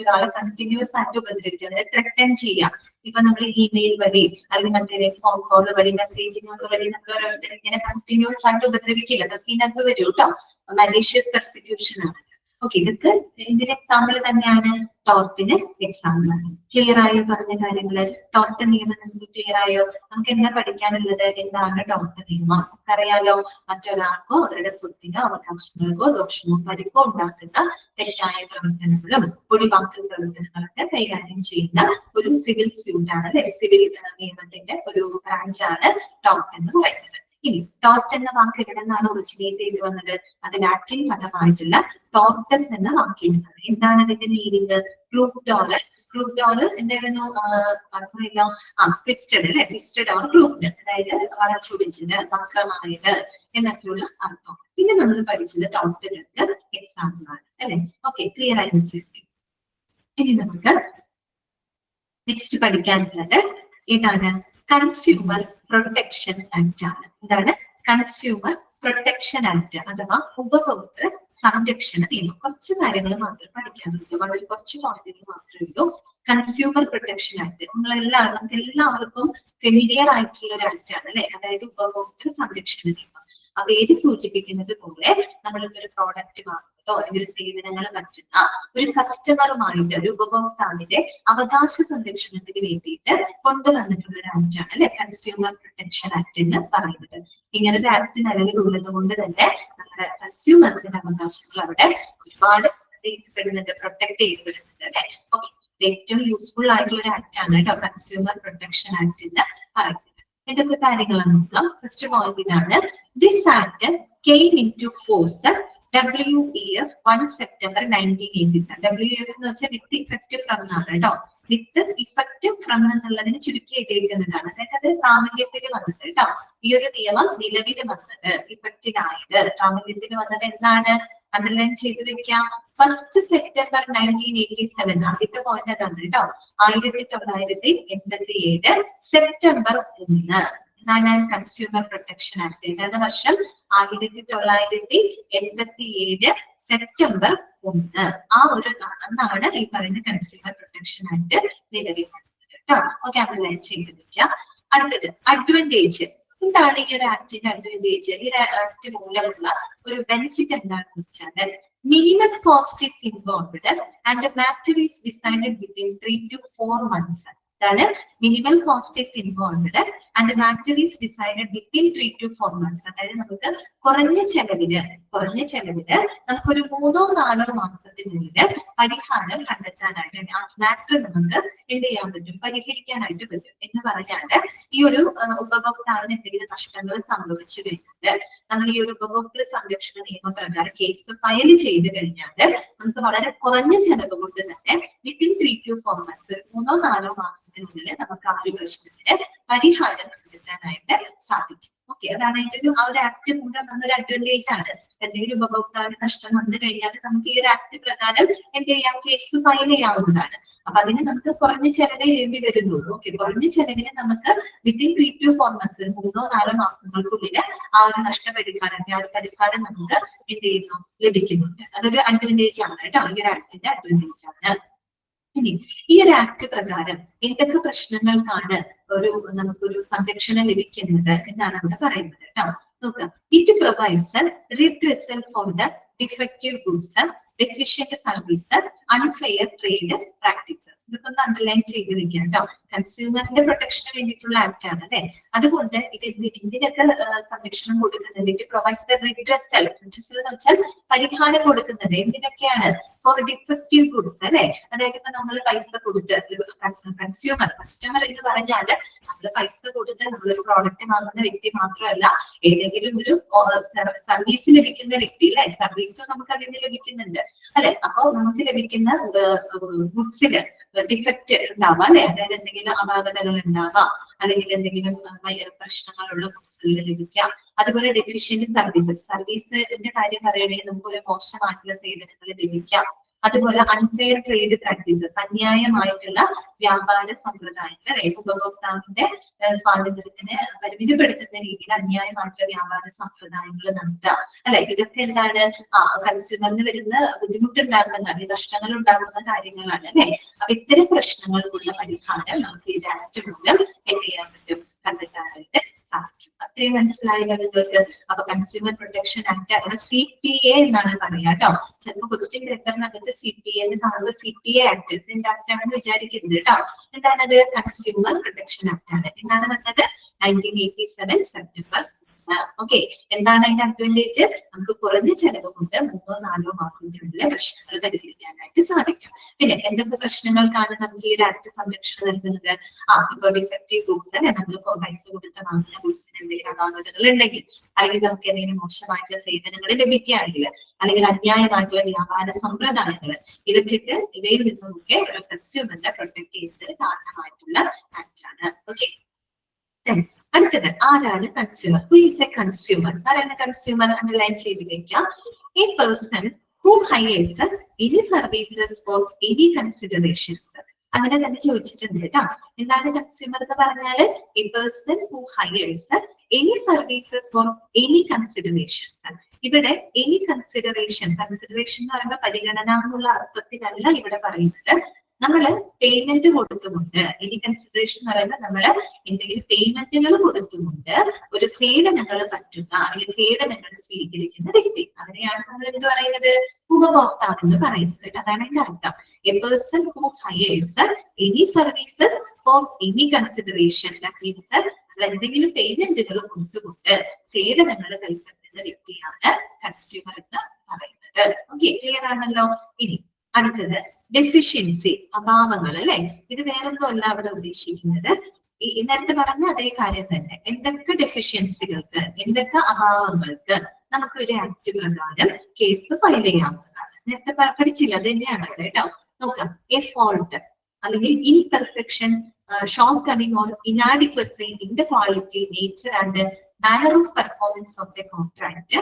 ഒരാളെ കണ്ടിന്യൂസ് ആയിട്ട് ഉപദ്രവിക്കുക, അതായത് ത്രെറ്റൻ ചെയ്യാം. ഇപ്പൊ നമ്മൾ ഇമെയിൽ വഴി അല്ലെങ്കിൽ മറ്റേ ഫോൺ കോൾ വഴി മെസ്സേജിങ് വഴി നമ്മൾ ഓരോരുത്തർ ഇങ്ങനെ കണ്ടിന്യൂസ് ആയിട്ട് ഉപദ്രവിക്കില്ല, അതൊക്കെ ഇതിനകത്ത് വരും കേട്ടോ. മലീഷ്യസ് പെർസിക്യൂഷൻ ആണ്. ഓക്കെ, ഇതൊക്കെ ഇതിന്റെ എക്സാമ്പിൾ തന്നെയാണ്, ടോർട്ടിന് എക്സാമ്പിൾ ആണ്. ക്ലിയർ ആയോ പറഞ്ഞ കാര്യങ്ങള്? ടോർട്ട് നിയമം നമുക്ക് ക്ലിയർ ആയോ? നമുക്ക് എന്താ പഠിക്കാനുള്ളത്? എന്താണ് ടോർട്ട് നിയമം? അറിയാലോ, മറ്റൊരാൾക്കോ അവരുടെ സ്വത്തിനോ അവകാശങ്ങൾക്കോ ദോഷമോ പരിക്കോ ഉണ്ടാക്കുന്ന തെറ്റായ പ്രവർത്തനങ്ങളും ഒഴിവാക്കൽ പ്രവർത്തനങ്ങളൊക്കെ കൈകാര്യം ചെയ്യുന്ന ഒരു സിവിൽ സ്യൂട്ട് ആണ്, അല്ലെ? സിവിൽ നിയമത്തിന്റെ ഒരു ബ്രാഞ്ചാണ് ടോർട്ട് എന്ന് പറയുന്നത്. ഇനി ടോർട്ട് എന്ന വാക്ക് എവിടെ നിന്നാണ് ഒറിജിനേറ്റ് ചെയ്ത് വന്നത്? അത് ലാറ്റിൻ പദമായിട്ടുള്ള ടോർട്ടസ് എന്ന വാക്കിൽ നിന്നാണ്. എന്താണ് അതിന്റെ മീനിങ്? ക്രൂപ്റ്റോറൽ. ക്രൂപ്റ്റോറൽ എന്തായിരുന്നു? പറഞ്ഞല്ലോ, ട്വിസ്റ്റഡ്, അല്ലെ? ട്വിസ്റ്റഡ് ഓർ ക്രൂപ്ഡ്, അതായത് വളച്ചൊടിച്ചത്, വക്രമായത് എന്നൊക്കെയുള്ള അർത്ഥം. പിന്നെ നമ്മൾ പഠിച്ചത് ടോർട്ടുകൾക്ക് എക്സാമ്പിൾ ആണ്, അല്ലെ? ഓക്കെ, ക്ലിയർ ആയി വെച്ചിരിക്കും. ഇനി നമുക്ക് നെക്സ്റ്റ് പഠിക്കാനുള്ളത് ഏതാണ്? കൺസ്യൂമർ പ്രൊട്ടക്ഷൻ ആക്ട് ആണ്. എന്താണ്? കൺസ്യൂമർ പ്രൊട്ടക്ഷൻ ആക്ട് അഥവാ ഉപഭോക്തൃ സംരക്ഷണ നിയമം. കുറച്ച് കാര്യങ്ങൾ മാത്രം പഠിക്കാനുള്ളൂ, വളരെ കുറച്ച് പോയിന്റുകൾ മാത്രമേ ഉള്ളൂ. കൺസ്യൂമർ പ്രൊട്ടക്ഷൻ ആക്ട് നമുക്ക് എല്ലാവർക്കും ഫെമിലിയർ ആയിട്ടുള്ള ഒരു ആക്ട് ആണ്, അല്ലെ? അതായത് ഉപഭോക്തൃ സംരക്ഷണ നിയമം. ആ പേര് സൂചിപ്പിക്കുന്നത് പോലെ നമ്മളിപ്പോ ഒരു പ്രോഡക്റ്റ് വാങ്ങുന്നതോ അല്ലെങ്കിൽ ഒരു സേവനങ്ങൾ പറ്റുന്ന ഒരു കസ്റ്റമറുമായിട്ട് ഒരു ഉപഭോക്താവിന്റെ അവകാശ സംരക്ഷണത്തിന് വേണ്ടിയിട്ട് കൊണ്ടുവന്നിട്ടുള്ള ഒരു ആക്ട് ആണ്, അല്ലെ? കൺസ്യൂമർ പ്രൊട്ടക്ഷൻ ആക്ട് എന്ന് പറയുന്നത്. ഇങ്ങനത്തെ ആക്ട് നിലവിലുള്ളത് കൊണ്ട് തന്നെ നമ്മുടെ കൺസ്യൂമേഴ്സിന്റെ അവകാശങ്ങൾ അവിടെ ഒരുപാട് പ്രൊട്ടക്ട് ചെയ്യപ്പെടുന്നുണ്ട്, അല്ലെ? ഓക്കെ, ഏറ്റവും യൂസ്ഫുൾ ആയിട്ടുള്ള ഒരു ആക്ട് ആണ് കേട്ടോ കൺസ്യൂമർ പ്രൊട്ടക്ഷൻ ആക്ട് എന്ന് പറയുന്നത്. എന്തൊക്കെ കാര്യങ്ങളാണ് നോക്കാം. ഫസ്റ്റ് പോയിന്റ് ഇതാണ്. This act came into force WEF 1 September 1987. WEF എന്ന് വെച്ചാൽ വിത്ത് ഇഫക്റ്റീവ് ഫ്രം എന്നാണ് കേട്ടോ. വിത്ത് ഇഫക്റ്റീവ് ഫ്രം എന്നുള്ളതിന് ചുരുക്കി എഴുതിയിരിക്കുന്നതാണ്. അതായത് അത് പ്രാബല്യത്തിൽ വന്നത് കേട്ടോ. ഈ ഒരു നിയമം നിലവിൽ വന്നത്, ഇഫക്റ്റീവ് ആയത്, പ്രാബല്യത്തിൽ വന്നത് എന്നാണ്? അണ്ടർലൈൻ ചെയ്ത് വെക്കാം. 1 September 1987. ആദ്യത്തെ പോയിന്റ് അതാണ് കേട്ടോ. 1987 സെപ്റ്റംബർ 1 എന്നാണ് കൺസ്യൂമർ പ്രൊട്ടക്ഷൻ ആക്ട്. ഏതാണ് വർഷം? 1987 സെപ്റ്റംബർ 1. ആ ഒരു അന്നാണ് ഈ പറയുന്ന കൺസ്യൂമർ പ്രൊട്ടക്ഷൻ ആക്ട് നിലവിൽ വന്നത് കേട്ടോ. ഓക്കെ, അണ്ടർലൈൻ ചെയ്ത് വെക്കാം. അടുത്തത് അഡ്വാൻറ്റേജ്. എന്താണ് ഈ ഒരു ആക്ടിന്റെ അഡ്വാൻറ്റേജ്? ഈ ആക്ട് മൂലമുള്ള ഒരു ബെനിഫിറ്റ് എന്താണെന്ന് വെച്ചാൽ minimum cost is involved and matter is decided within 3 to 4 months. അതാണ് minimum cost is involved and matter is decided within 3 to 4 months. അതായത് നമുക്ക് കുറഞ്ഞ ചെലവില് നമുക്കൊരു 3-4 മാസത്തിനുള്ളിൽ പരിഹാരം കണ്ടെത്താനായിട്ട് ആ മാറ്റർ നമുക്ക് എന്ത് ചെയ്യാൻ പറ്റും, പരിഹരിക്കാനായിട്ട് പറ്റും. എന്ന് പറഞ്ഞാൽ ഈ ഒരു ഉപഭോക്താവിന് എന്തെങ്കിലും നഷ്ടങ്ങൾ സംഭവിച്ചു കഴിഞ്ഞാൽ നമ്മൾ ഈ ഒരു ഉപഭോക്തൃ സംരക്ഷണ നിയമപ്രകാരം കേസ് ഫയൽ ചെയ്ത് കഴിഞ്ഞാൽ നമുക്ക് വളരെ കുറഞ്ഞ ചെലവ് കൊണ്ട് തന്നെ വിത്തിൻ 3 to 4 months 3-4 മാസത്തിനുള്ളിൽ നമുക്ക് ആ ഒരു പ്രശ്നത്തിന് പരിഹാരം കണ്ടെത്താനായിട്ട് സാധിക്കും. ഓക്കെ, അതാണ് അതിന്റെ ആ ഒരു ആക്ട് മൂലം വന്നൊരു അഡ്വാൻറ്റേജ് ആണ്. എന്തെങ്കിലും ഉപഭോക്താവിന് നഷ്ടം വന്നു കഴിഞ്ഞാൽ നമുക്ക് ഈ ഒരു ആക്ട് പ്രകാരം എന്ത് ചെയ്യാം, കേസ് ഫയൽ ചെയ്യാവുന്നതാണ്. അപ്പൊ അതിന് നമുക്ക് കുറഞ്ഞ ചെലവേ വേണ്ടി വരുന്നുള്ളൂ. ഓക്കെ, കുറഞ്ഞ ചെലവിന് നമുക്ക് വിത്തിൻ 3 to 4 months 3-4 മാസങ്ങൾക്കുള്ളിൽ ആ ഒരു നഷ്ടപരിഹാരം നമുക്ക് എന്ത് ചെയ്യുന്നു, ലഭിക്കുന്നുണ്ട്. അതൊരു അഡ്വാൻറ്റേജ് ആണ് കേട്ടോ, ഈ ഒരു ആക്ടിന്റെ അഡ്വാൻറ്റേജ് ആണ്. ഇനി ഈ ഒരു ആക്ട് പ്രകാരം എന്തൊക്കെ പ്രശ്നങ്ങൾക്കാണ് നമുക്കൊരു സംരക്ഷണം ലഭിക്കുന്നത് എന്നാണ് അവിടെ പറയുന്നത് കേട്ടോ. നോക്കാം, it provides redressal for the defective goods, deficient service, unfair trade practices. ഇതൊക്കെ ഒന്ന് അണ്ടർലൈൻ ചെയ്ത് വെക്കാം കേട്ടോ. കൺസ്യൂമറിന്റെ പ്രൊട്ടക്ഷന് വേണ്ടിയിട്ടുള്ള ആക്ട് ആണ് അല്ലെ. അതുകൊണ്ട് ഇത് ഇതിനൊക്കെ സംരക്ഷണം കൊടുക്കുന്നുണ്ട്. ഇറ്റ് പ്രൊവൈഡ്സ് ദ റിഡ്രസൽ എന്ന് വെച്ചാൽ പരിഹാരം കൊടുക്കുന്നത് എന്തിനൊക്കെയാണ്, ഫോർ ഡിഫക്റ്റീവ് ഗുഡ്സ് അല്ലെ. അതായത് ഇപ്പൊ നമ്മൾ പൈസ കൊടുത്ത് കസ്റ്റമർ എന്ന് പറഞ്ഞാൽ നമ്മൾ പൈസ കൊടുത്ത് നമ്മളൊരു പ്രോഡക്റ്റ് വാങ്ങുന്ന വ്യക്തി മാത്രമല്ല, ഏതെങ്കിലും ഒരു സർവീസ് ലഭിക്കുന്ന വ്യക്തി അല്ലെ. സർവീസും നമുക്ക് അതിൽ നിന്ന് ലഭിക്കുന്നുണ്ട് അല്ലെ. അപ്പൊ നമുക്ക് ലഭിക്കുന്ന ഗുഡ്സില് ഡിഫക്റ്റ് ഉണ്ടാവാം അല്ലെ. അതായത് എന്തെങ്കിലും അപാകതകൾ ഉണ്ടാവാം, അല്ലെങ്കിൽ എന്തെങ്കിലും പ്രശ്നങ്ങളുള്ള ഗുഡ്സുകൾ ലഭിക്കാം. അതുപോലെ ഡെഫിഷ്യന്റ് സർവീസിന്റെ കാര്യം പറയുകയാണെങ്കിൽ നമുക്ക് ഒരു മോശമായിട്ടുള്ള സേവനങ്ങൾ ലഭിക്കാം. അതുപോലെ അൺഫെയർ ട്രേഡ് പ്രാക്ടീസസ്, അന്യായമായിട്ടുള്ള വ്യാപാര സമ്പ്രദായങ്ങൾ, ഉപഭോക്താവിന്റെ സ്വാതന്ത്ര്യത്തിനെ പരിമിതപ്പെടുത്തുന്ന രീതിയിൽ അന്യായമായിട്ടുള്ള വ്യാപാര സമ്പ്രദായങ്ങൾ നടത്തുക അല്ലെ. ഇതൊക്കെ എന്താണ്, കൺസ്യൂമറിന് വരുന്ന ബുദ്ധിമുട്ടുണ്ടാകുന്ന, നഷ്ടങ്ങൾ ഉണ്ടാകുന്ന കാര്യങ്ങളാണ് അല്ലെ. അപ്പൊ ഇത്തരം പ്രശ്നങ്ങൾക്കുള്ള പരിഹാരം നമുക്ക് ഈ ആക്ട് മൂലം എന്ത് ചെയ്യാൻ പറ്റും, കണ്ടെത്താനായിട്ട് സാധിക്കും. അത്രയും മനസ്സിലായില്ല നിങ്ങൾക്ക്. അപ്പൊ കൺസ്യൂമർ പ്രൊട്ടക്ഷൻ ആക്ട് അഥവാ CPA എന്നാണ് പറയാ കേട്ടോ. ചിലപ്പോൾ ക്വസ്റ്റ്യൻ പേപ്പറിനകത്ത് CPA എന്ന് കാണുമ്പോൾ CPA ആക്ട് ഇതിന്റെ ആക്ട് ആണെന്ന് വിചാരിക്കുന്നത് കേട്ടോ. എന്താണത്, കൺസ്യൂമർ പ്രൊട്ടക്ഷൻ ആക്ട് ആണ്. എന്നാണ് പറഞ്ഞത്, 1987 സെപ്റ്റംബർ. ഓക്കെ, എന്താണ് അതിന്റെ അഡ്വാൻറ്റേജ്, നമുക്ക് കുറഞ്ഞ ചെലവ് കൊണ്ട് 3-4 മാസത്തിനുള്ളിൽ പ്രശ്നങ്ങൾ പരിഹരിക്കാനായിട്ട് സാധിക്കും. പിന്നെ എന്തൊക്കെ പ്രശ്നങ്ങൾക്കാണ് നമുക്ക് ഈ ഒരു ആക്ട് സംരക്ഷണം നൽകുന്നത്, ഇപ്പൊ ഡിഫക്റ്റീവ് ഗുഡ്സ് അല്ലെ, നമ്മൾ പൈസ കൊടുത്ത് വാങ്ങുന്ന ഗുഡ്സിന് എന്തെങ്കിലും അപാകതകൾ ഉണ്ടെങ്കിൽ, അല്ലെങ്കിൽ നമുക്ക് എന്തെങ്കിലും മോശമായിട്ടുള്ള സേവനങ്ങൾ ലഭിക്കുകയാണെങ്കിൽ, അല്ലെങ്കിൽ അന്യായമായിട്ടുള്ള വ്യാപാര സമ്പ്രദായങ്ങൾ, ഇവയിൽ നിന്നൊക്കെ കൺസ്യൂമറിനെ പ്രൊട്ടക്ട് ചെയ്യുന്നതിന് കാരണമായിട്ടുള്ള ആക്ട് ആണ്. ഓക്കെ, അടുത്തത് ആരാണ് consumer, who is A consumer. ആരാണ് കൺസ്യൂമർ, അണ്ടർലൈൻ ചെയ്ത് വെക്കാം. A person who hires any services for any considerations. അങ്ങനെ തന്നെ ചോദിച്ചിട്ടുണ്ട് കേട്ടോ. എന്താണ് കൺസ്യൂമർ എന്ന് പറഞ്ഞാല്, A person who hires any services for any considerations. ഇവിടെ എനി കൺസിഡറേഷൻ എന്ന് പറയുമ്പോൾ പരിഗണന എന്നുള്ള അർത്ഥത്തിലല്ല ഇവിടെ പറയുന്നത്. നമ്മള് പേയ്മെന്റ് കൊടുത്തുകൊണ്ട്, എനി കൺസിഡറേഷൻ എന്ന് പറയുമ്പോൾ നമ്മള് എന്തെങ്കിലും പേയ്മെന്റുകൾ കൊടുത്തുകൊണ്ട് ഒരു സേവനങ്ങൾ പറ്റുന്ന അല്ലെങ്കിൽ സേവനങ്ങൾ സ്വീകരിക്കുന്ന വ്യക്തി, അതിനെയാണ് നമ്മൾ എന്ത് പറയുന്നത്, ഉപഭോക്താവ് എന്ന് പറയുന്നത്. അതാണ് അതിന്റെ അർത്ഥം. A person who hires any services for any consideration. That means നമ്മൾ എന്തെങ്കിലും പേയ്മെന്റുകൾ കൊടുത്തുകൊണ്ട് സേവനങ്ങൾ കൈപ്പറ്റുന്ന വ്യക്തിയാണ് കൺസ്യൂമർ എന്ന് പറയുന്നത്. ഓക്കെ, ക്ലിയർ ആണല്ലോ. ഇനി അടുത്തത് ഡെഫിഷ്യൻസി, അഭാവങ്ങൾ അല്ലെ. ഇത് വേറൊന്നുമല്ല അവിടെ ഉദ്ദേശിക്കുന്നത്. ഈ നേരത്തെ പറഞ്ഞ അതേ കാര്യം തന്നെ. എന്തൊക്കെ ഡെഫിഷ്യൻസികൾക്ക്, എന്തൊക്കെ അഭാവങ്ങൾക്ക് നമുക്ക് ഒരു ആക്ട് പ്രകാരം കേസ് ഫയൽ ചെയ്യാവുന്നതാണ്. നേരത്തെ പഠിച്ചില്ല, അത് തന്നെയാണ് അവിടെ കേട്ടോ. നോക്കാം, എ ഫോൾട്ട് അല്ലെങ്കിൽ imperfection, shortcoming or inadequacy in the quality, nature and manner of performance of the contract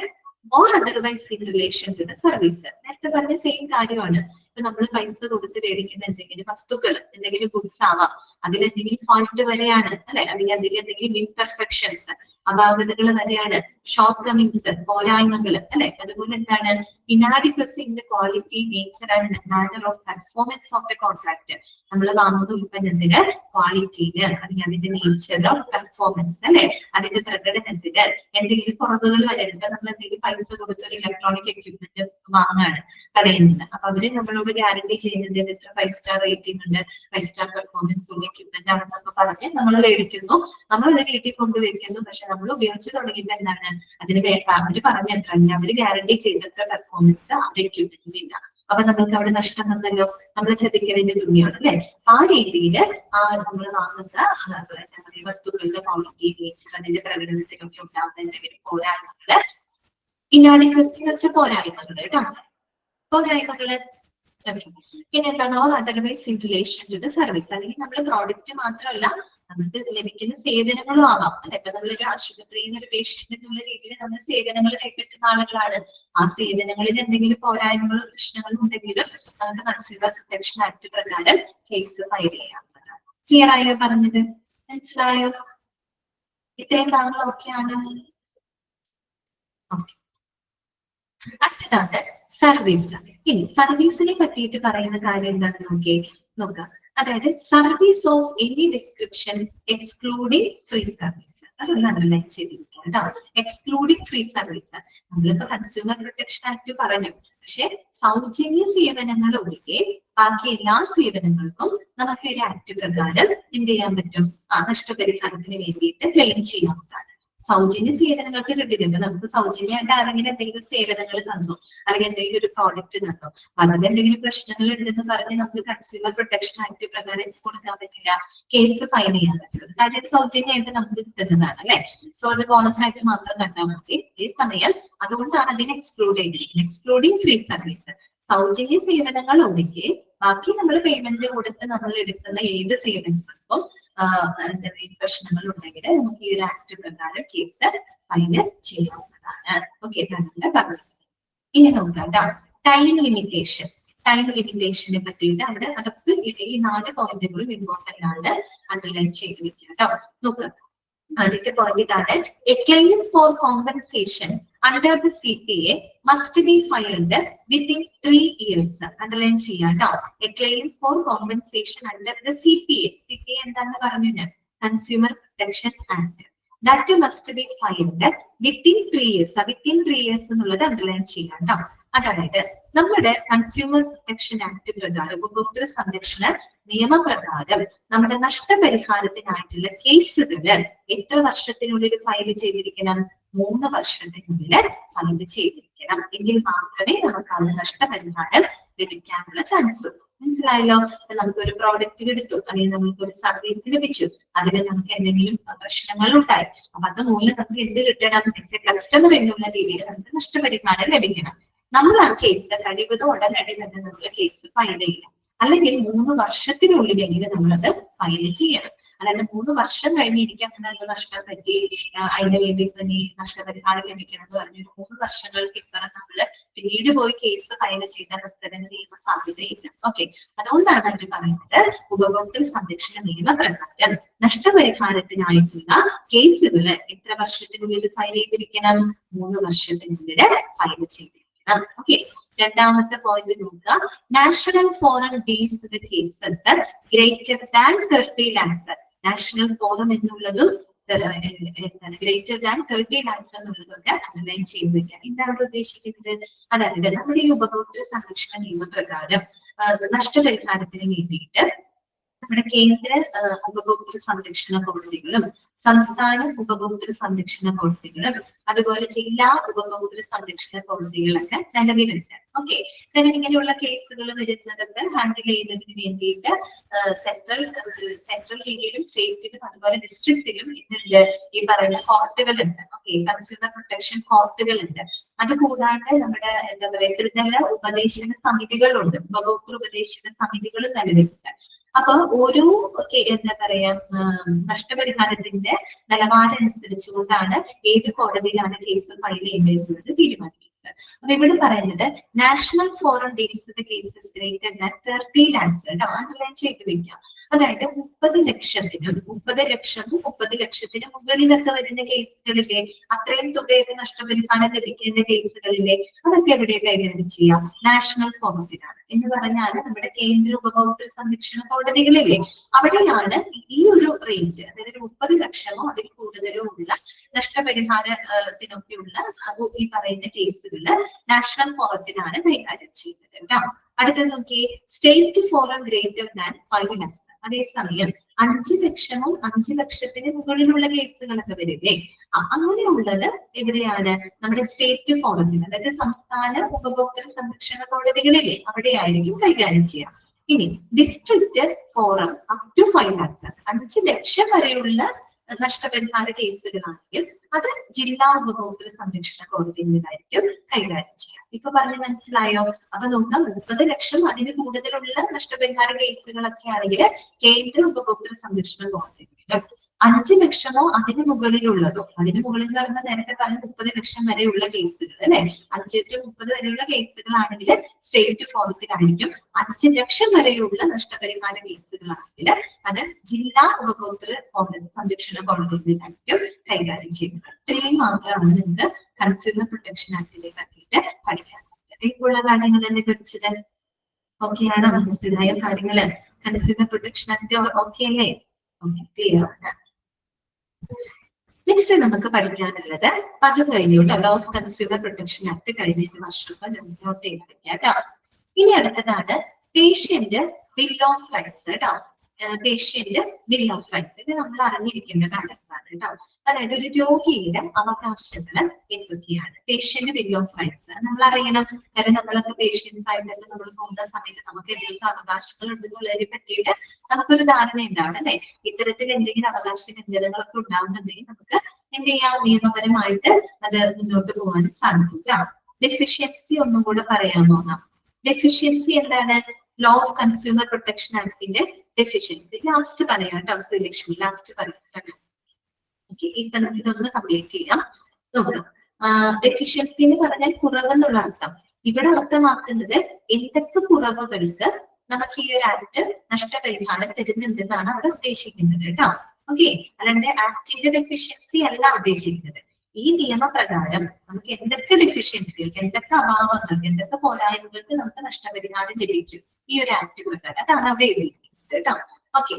or otherwise in relation to the service. നേരത്തെ പറഞ്ഞ സെയിം കാര്യമാണ്. ഇപ്പൊ നമ്മൾ പൈസ കൊടുത്ത് മേടിക്കുന്ന എന്തെങ്കിലും വസ്തുക്കൾ, എന്തെങ്കിലും ഗുഡ്സ് ആവാം, അതിലെന്തെങ്കിലും ഫോൾട്ട് വരെയാണ് അല്ലെ, അല്ലെങ്കിൽ അതിൽ എന്തെങ്കിലും ഇംപെർഫെക്ഷൻസ്, അപാകതകൾ വരെയാണ്, ഷോർട്ട് കമ്മിങ്സ്, പോരായ്മകൾ അല്ലെ, അതുപോലെ എന്താണ് inadequacy in the quality, nature and manner of performance of A contract. നമ്മൾ വാങ്ങുന്ന ഉൽപ്പന്നത്തിന് ക്വാളിറ്റിയില് അല്ലെങ്കിൽ അതിന്റെ നേച്ചർ ഓഫ് പെർഫോമൻസ് അല്ലെ, അതിന്റെ പ്രകടനത്തിന് എന്തെങ്കിലും കുറവുകൾ വരരുത്. നമ്മൾ എന്തെങ്കിലും പൈസ കൊടുത്തൊരു ഇലക്ട്രോണിക് എക്യുപ്മെന്റ് വാങ്ങാണ് കടയിൽ നിന്ന്, അപ്പൊ അവര് നമ്മളോട് ഗ്യാരണ്ടി ചെയ്യുന്നത് എത്ര 5 സ്റ്റാർ റേറ്റിംഗ് ഉണ്ട്, 5 സ്റ്റാർ പെർഫോമൻസ് ഉള്ള എക്യുപ്മെന്റ് ആണെന്നൊക്കെ പറഞ്ഞ് നമ്മൾ മേടിക്കുന്നു, നമ്മൾ അത് വീട്ടിൽ കൊണ്ടുവയ്ക്കുന്നു. പക്ഷെ നമ്മൾ ഉപയോഗിച്ച് തുടങ്ങിയപ്പോൾ എന്താണ് അതിന് അവര് പറഞ്ഞ എത്ര, അവര് ഗ്യാരണ്ടി ചെയ്തത്ര പെർഫോമൻസ് ആ എക്യുപ്മെന്റിന് ഇല്ല. അപ്പൊ നമ്മൾക്ക് അവിടെ നഷ്ടം വന്നല്ലോ, നമ്മൾ ചതിക്കലിന്റെ തുണിയാണ് അല്ലെ. ആ രീതിയിൽ നമ്മൾ വാങ്ങുന്ന എന്താ പറയുക വസ്തുക്കളുടെ ക്വാളിറ്റി, നേച്ചർ, അതിന്റെ പ്രകടനത്തിലൊക്കെ ഉണ്ടാകുന്ന എന്തെങ്കിലും പോരായ്മകള്, ഇനാഡിക്വസി വെച്ച പോരായ്മകള് കേട്ടോ, പോരായ്മകള്. പിന്നെ എന്താണ് otherwise in relation to the service, അല്ലെങ്കിൽ നമ്മൾ പ്രോഡക്റ്റ് മാത്രമല്ല നമുക്ക് ലഭിക്കുന്ന സേവനങ്ങളും ആവാം അല്ലെ. ഇപ്പൊ നമ്മളൊരു ആശുപത്രിയിൽ നിന്ന് ഒരു പേഷ്യന്റ് എന്നുള്ള രീതിയിൽ നമ്മൾ സേവനങ്ങൾ കൈപ്പറ്റുന്ന ആളുകളാണ്. ആ സേവനങ്ങളിൽ എന്തെങ്കിലും പോരായ്മകളും പ്രശ്നങ്ങളും ഉണ്ടെങ്കിലും നമുക്ക് കൺസ്യൂമർ പ്രൊട്ടക്ഷൻ ആക്ട് പ്രകാരം കേസ് ഫയൽ ചെയ്യാവുന്നതാണ്. ക്ലിയർ ആയോ പറഞ്ഞത്? മനസ്സിലായോ? ഇത്രയും ഭാഗങ്ങൾ ഓക്കെയാണ്. ഓക്കെ, അടുത്തതാണ് സർവീസ്. ഇനി സർവീസിനെ പറ്റിയിട്ട് പറയുന്ന കാര്യം എന്താണെന്ന് നോക്കാം. അതായത് service of any description excluding free service, അതൊന്ന് അണ്ടർലൈൻ ചെയ്തിരിക്കുക കേട്ടോ. എക്സ്ക്ലൂഡിംഗ് ഫ്രീ സർവീസ് നമ്മളിപ്പോ കൺസ്യൂമർ പ്രൊട്ടക്ഷൻ ആക്ട് പറഞ്ഞു, പക്ഷെ സൗജന്യ സേവനങ്ങൾ ഒഴികെ ബാക്കി എല്ലാ സേവനങ്ങൾക്കും നമുക്ക് ഒരു ആക്ട് പ്രകാരം എന്ത് ചെയ്യാൻ പറ്റും? നഷ്ടപരിഹാരത്തിന് വേണ്ടിയിട്ട് ക്ലെയിം ചെയ്യാവുന്നതാണ്. സൗജന്യ സേവനങ്ങൾക്ക് കിട്ടിയിട്ടുണ്ട്, നമുക്ക് സൗജന്യമായിട്ട് ആരെങ്കിലും എന്തെങ്കിലും സേവനങ്ങൾ തന്നു അല്ലെങ്കിൽ എന്തെങ്കിലും ഒരു പ്രോഡക്റ്റ് തന്നു, വളരെ എന്തെങ്കിലും പ്രശ്നങ്ങൾ ഉണ്ടെന്ന് പറഞ്ഞ് നമുക്ക് കൺസ്യൂമർ പ്രൊട്ടക്ഷൻ ആക്ട് പ്രകാരം കൊടുക്കാൻ പറ്റില്ല, കേസ് ഫയൽ ചെയ്യാൻ പറ്റില്ല. കാര്യം സൗജന്യമായിട്ട് നമുക്ക് കിട്ടുന്നതാണ് അല്ലെ. സോ അത് ബോണസ് ആയിട്ട് മാത്രം കണ്ടാൽ മതി. ഈ സമയം അതുകൊണ്ടാണ് അതിനെ എക്സ്ക്ലൂഡ് ചെയ്തിരിക്കുന്നത്, എക്സ്ക്ലൂഡിംഗ് ഫ്രീ സർവീസ്. സൗജന്യ സേവനങ്ങൾ ഒഴികെ ബാക്കി നമ്മൾ പേയ്മെന്റ് കൊടുത്ത് നമ്മൾ എടുക്കുന്ന ഏത് സേവനങ്ങൾക്കും എന്തെങ്കിലും പ്രശ്നങ്ങൾ ഉണ്ടെങ്കിൽ നമുക്ക് ഈ ഒരു ആക്ട് പ്രകാരം കേസ് ഫയൽ ചെയ്യാവുന്നതാണ്. ഓക്കെ, പറഞ്ഞത്. ഇനി നോക്കാം ടൈം ലിമിറ്റേഷൻ. ടൈം ലിമിറ്റേഷനെ പറ്റിയിട്ട് അവിടെ അതൊക്കെ ഈ 4 പോയിന്റുകളും ഇമ്പോർട്ടന്റ് ആണ്, അണ്ടർലൈൻ ചെയ്ത് വെക്കുക കേട്ടോ. നോക്കുക, ആദ്യത്തെ പോയിന്റ് ഇതാണ്, A claim four compensation under the CPA must be filed within 3 years. Underline ചെയ്യാം ട്ടോ. A claim for compensation under the CPA. CPA എന്താന്ന് പറഞ്ഞു? Consumer Protection Act. That must be filed within 3 years. Within 3 years എന്നുള്ളത് underline ചെയ്യാം ട്ടോ. അതായത് നമ്മുടെ consumer protection act പ്രകാരം, ഉപഭോക്തൃ സംരക്ഷണ നിയമപ്രകാരം നമ്മുടെ നഷ്ടപരിഹാരത്തിനായിട്ടുള്ള കേസുകൾ എത്ര വർഷത്തിനുള്ളിൽ ഫയൽ ചെയ്തിരിക്കണം? 3 വർഷത്തിനുള്ളിൽ ഫയൽ ചെയ്തിരിക്കണം. എങ്കിൽ മാത്രമേ നമുക്ക് ആ നഷ്ടപരിഹാരം ലഭിക്കാനുള്ള ചാൻസ് ഉള്ളൂ. മനസ്സിലായല്ലോ? നമുക്കൊരു പ്രോഡക്റ്റ് എടുത്തു അല്ലെങ്കിൽ നമുക്ക് ഒരു സർവീസ് ലഭിച്ചു, അതിൽ നമുക്ക് എന്തെങ്കിലും പ്രശ്നങ്ങൾ ഉണ്ടായി, അപ്പൊ അത് മൂലം നമുക്ക് എന്ത് കിട്ടണം? കസ്റ്റമർ എന്നുള്ള രീതിയിൽ നമുക്ക് നഷ്ടപരിഹാരം ലഭിക്കണം. നമ്മൾ ആ കേസ് കഴിവതും ഉടനടി തന്നെ നമ്മൾ കേസ് ഫയൽ ചെയ്യണം. അല്ലെങ്കിൽ 3 വർഷത്തിനുള്ളിലെങ്കിലും നമ്മളത് ഫയൽ ചെയ്യണം. അല്ലാണ്ട് 3 വർഷം കഴിഞ്ഞ് എനിക്ക് അങ്ങനെ ഒരു നഷ്ടം പറ്റി, അതിന് വേണ്ടി ഇപ്പൊ നീ നഷ്ടപരിഹാരം ലഭിക്കണം എന്ന് പറഞ്ഞൊരു 3 വർഷങ്ങൾക്ക് ഇപ്പുറം നമ്മള് പിന്നീട് പോയി കേസ് ഫയൽ ചെയ്താൽ നമുക്ക് നിയമ സാധ്യതയില്ല. ഓക്കെ, അതുകൊണ്ടാണ് അവർ പറയുന്നത് ഉപഭോക്തൃ സംരക്ഷണ നിയമപ്രകാരം നഷ്ടപരിഹാരത്തിനായിട്ടുള്ള കേസുകൾ എത്ര വർഷത്തിനുള്ളിൽ ഫയൽ ചെയ്തിരിക്കണം? 3 വർഷത്തിനുള്ളിൽ ഫയൽ ചെയ്തിരിക്കണം. ഓക്കെ, രണ്ടാമത്തെ പോയിന്റ് നോക്കുക, national forum deals with cases greater than 30 lakhs. National forum എന്നുള്ളതും ഗ്രേറ്റർ ദാൻ 30 lakhs എന്നുള്ളതൊക്കെ അണ്ടർലൈൻ ചെയ്ത് വെക്കാം. എന്താണ് ഉദ്ദേശിക്കുന്നത്? അതായത് നമ്മുടെ ഈ ഉപഭോക്തൃ സംരക്ഷണ നിയമപ്രകാരം നഷ്ടപരിഹാരത്തിന് വേണ്ടിയിട്ട് നമ്മുടെ കേന്ദ്ര ഉപഭോക്തൃ സംരക്ഷണ കോടതികളും സംസ്ഥാന ഉപഭോക്തൃ സംരക്ഷണ കോടതികളും അതുപോലെ ജില്ലാ ഉപഭോക്തൃ സംരക്ഷണ കോടതികളൊക്കെ നിലവിലുണ്ട്. ഓക്കെ, ഇങ്ങനെയുള്ള കേസുകൾ വരുന്നതൊക്കെ ഹാൻഡിൽ ചെയ്യുന്നതിന് വേണ്ടിയിട്ട് സെൻട്രൽ രീതിയിലും സ്റ്റേറ്റിലും അതുപോലെ ഡിസ്ട്രിക്റ്റിലും ഇന്നുണ്ട് ഈ പറയുന്ന കോർട്ടുകളുണ്ട്. ഓക്കെ, കൺസ്യൂമർ പ്രൊട്ടക്ഷൻ കോർട്ടുകളുണ്ട്. അതുകൂടാതെ നമ്മുടെ എന്താ പറയുക ത്രിതല ഉപദേശക സമിതികളുണ്ട്, ഉപഭോക്തൃ ഉപദേശക സമിതികളും നിലവിലുണ്ട്. അപ്പൊ ഓരോ എന്താ പറയാ നഷ്ടപരിഹാരത്തിന്റെ നിലവാരം അനുസരിച്ചുകൊണ്ടാണ് ഏത് കോടതിയിലാണ് കേസ് ഫയൽ ചെയ്യേണ്ടത് തീരുമാനിക്കുന്നത്. അപ്പൊ ഇവിടെ പറയുന്നത് national forum deals with cases greater than 30 lakhs കേട്ടോ, അണ്ടർലൈൻ ചെയ്ത് വെക്കാം. അതായത് 30 ലക്ഷത്തിനും 30 ലക്ഷത്തിന് മുകളിലൊക്കെ വരുന്ന കേസുകളിലെ അത്രയും തുകയൊക്കെ നഷ്ടപരിഹാരം ലഭിക്കേണ്ട കേസുകളിലെ അതൊക്കെ എവിടെ കൈകാര്യം ചെയ്യാം? നാഷണൽ ഫോറത്തിലാണ്. എന്ന് പറഞ്ഞാൽ നമ്മുടെ കേന്ദ്ര ഉപഭോക്തൃ സംരക്ഷണ കോടതികളിലെ അവിടെയാണ് ഈ ഒരു റേഞ്ച്, അതായത് 30 ലക്ഷമോ അതിൽ കൂടുതലോ ഉള്ള നഷ്ടപരിഹാരത്തിനൊക്കെയുള്ള ഈ പറയുന്ന കേസുകള് നാഷണൽ ഫോറത്തിലാണ് കൈകാര്യം ചെയ്യുന്നത് കേട്ടോ. അടുത്തത് നോക്കിയേ, state forum greater than 5 lakhs. അതേസമയം 5 ലക്ഷമോ 5 ലക്ഷത്തിന് മുകളിലുള്ള കേസുകളൊക്കെ വരില്ലേ, അങ്ങനെയുള്ളത് എവിടെയാണ്? നമ്മുടെ സ്റ്റേറ്റ് ഫോറത്തിൽ, അതായത് സംസ്ഥാന ഉപഭോക്തൃ സംരക്ഷണ കോടതികളിലെ അവിടെയായിരിക്കും കൈകാര്യം ചെയ്യുക. ഇനി district forum up to 5 lakhs, 5 ലക്ഷം വരെയുള്ള നഷ്ടപരിഹാര കേസുകളാണെങ്കിൽ അത് ജില്ലാ ഉപഭോക്തൃ സംരക്ഷണ കോടതിയിലായിരിക്കും കൈകാര്യം ചെയ്യുക. ഇപ്പൊ പറഞ്ഞ് മനസ്സിലായോ? അപ്പൊ നോക്കാം, 30 ലക്ഷം അതിന് കൂടുതലുള്ള നഷ്ടപരിഹാര കേസുകളൊക്കെ ആണെങ്കിൽ കേന്ദ്ര ഉപഭോക്തൃ സംരക്ഷണ കോടതിയിലും, 5 ലക്ഷമോ അതിന് മുകളിലുള്ളതോ, അതിന് മുകളിൽ എന്ന് പറയുമ്പോൾ നേരത്തെ പറഞ്ഞ 30 ലക്ഷം വരെയുള്ള കേസുകൾ അല്ലെ, 5 to 30 വരെയുള്ള കേസുകളാണെങ്കിൽ സ്റ്റേറ്റ് ഫോറത്തിലായിരിക്കും. 5 ലക്ഷം വരെയുള്ള നഷ്ടപരിഹാര കേസുകളാണെങ്കിൽ അത് ജില്ലാ ഉപഭോക്തൃ സംരക്ഷണ കോടതിയിലായിരിക്കും കൈകാര്യം ചെയ്യുന്നത്. ഇത്രയും മാത്രമാണ് നിങ്ങൾക്ക് കൺസ്യൂമർ പ്രൊട്ടക്ഷൻ ആക്ടിനെ പറ്റിയിട്ട് പഠിക്കാനുള്ളത്. ഇപ്പോഴുള്ള കാര്യങ്ങൾ തന്നെ പഠിച്ചത് ഓക്കെയാണോ? മനസ്സിലായ കാര്യങ്ങള് കൺസ്യൂമർ പ്രൊട്ടക്ഷൻ ആക്ട് ഓക്കെ അല്ലേ? ഓക്കെ, ക്ലിയർ ആണ്. നെക്സ്റ്റ് നമുക്ക് പഠിക്കാനുള്ളത് അത് കഴിഞ്ഞുകൊണ്ട് law of consumer protection act കഴിഞ്ഞ വർഷം നോട്ട് ചെയ്ത് വെക്കാം കേട്ടോ. ഇനി അടുത്തതാണ് പേഷ്യന്റ് ബിൽ ഓഫ് റൈറ്റ്സ് കേട്ടോ. പേഷ്യന്റ് ബിൽ ഓഫ് റൈറ്റ്സ് ഇത് നമ്മൾ അറിഞ്ഞിരിക്കേണ്ട കാര്യങ്ങളാണ് കേട്ടോ. അതായത് ഒരു രോഗിയുടെ അവകാശങ്ങൾ എന്തൊക്കെയാണ്? പേഷ്യന്റ് ബിൽ ഓഫ് റൈറ്റ്സ് നമ്മൾ അറിയണം. കാരണം നമ്മളൊക്കെ പേഷ്യൻസ് ആയിട്ടൊക്കെ നമ്മൾ പോകുന്ന സമയത്ത് നമുക്ക് എന്തൊക്കെ അവകാശങ്ങൾ ഉണ്ടെന്നുള്ളതിനെ പറ്റിയിട്ട് നമുക്കൊരു ധാരണ ഉണ്ടാവണം അല്ലെ. ഇത്തരത്തിൽ എന്തെങ്കിലും അവകാശ ലംഘനങ്ങളൊക്കെ ഉണ്ടാവുന്നുണ്ടെങ്കിൽ നമുക്ക് എന്ത് ചെയ്യാം? നിയമപരമായിട്ട് അത് മുന്നോട്ട് പോകാൻ സാധിക്കും. ഡെഫിഷ്യൻസി ഒന്നും കൂടെ പറയാമോ? ഡെഫിഷ്യൻസി എന്താണ്? ലോ ഓഫ് കൺസ്യൂമർ പ്രൊട്ടക്ഷൻ ആക്ടിന്റെ ഡെഫിഷ്യൻസി ലാസ്റ്റ് പറയാം കേട്ടോ. ശ്രീലക്ഷ്മി ലാസ്റ്റ് പറയാം. ഓക്കെ, ഇതൊന്ന് കംപ്ലീറ്റ് ചെയ്യാം. നോക്കാം. ഡെഫിഷ്യൻസി എന്ന് പറഞ്ഞാൽ കുറവെന്നുള്ള അർത്ഥം. ഇവിടെ അർത്ഥമാക്കുന്നത് എന്തൊക്കെ കുറവുകൾക്ക് നമുക്ക് ഈ ഒരു ആക്ട് നഷ്ടപരിഹാരം തരുന്നുണ്ടെന്നാണ് അവിടെ ഉദ്ദേശിക്കുന്നത് കേട്ടോ. ഓക്കെ, അല്ലാണ്ട് ആക്ടിന്റെ ഡെഫിഷ്യൻസി അല്ല ഉദ്ദേശിക്കുന്നത്. ഈ നിയമപ്രകാരം നമുക്ക് എന്തൊക്കെ ഡെഫിഷ്യൻസികൾക്ക്, എന്തൊക്കെ അഭാവങ്ങൾക്ക്, എന്തൊക്കെ പോരായ്മകൾക്ക് നമുക്ക് നഷ്ടപരിഹാരം ലഭിക്കും ഈ ഒരു ആക്ട് പ്രകാരം, അതാണ് അവിടെ എഴുതിയിരിക്കുന്നത് കേട്ടോ. ഓക്കെ,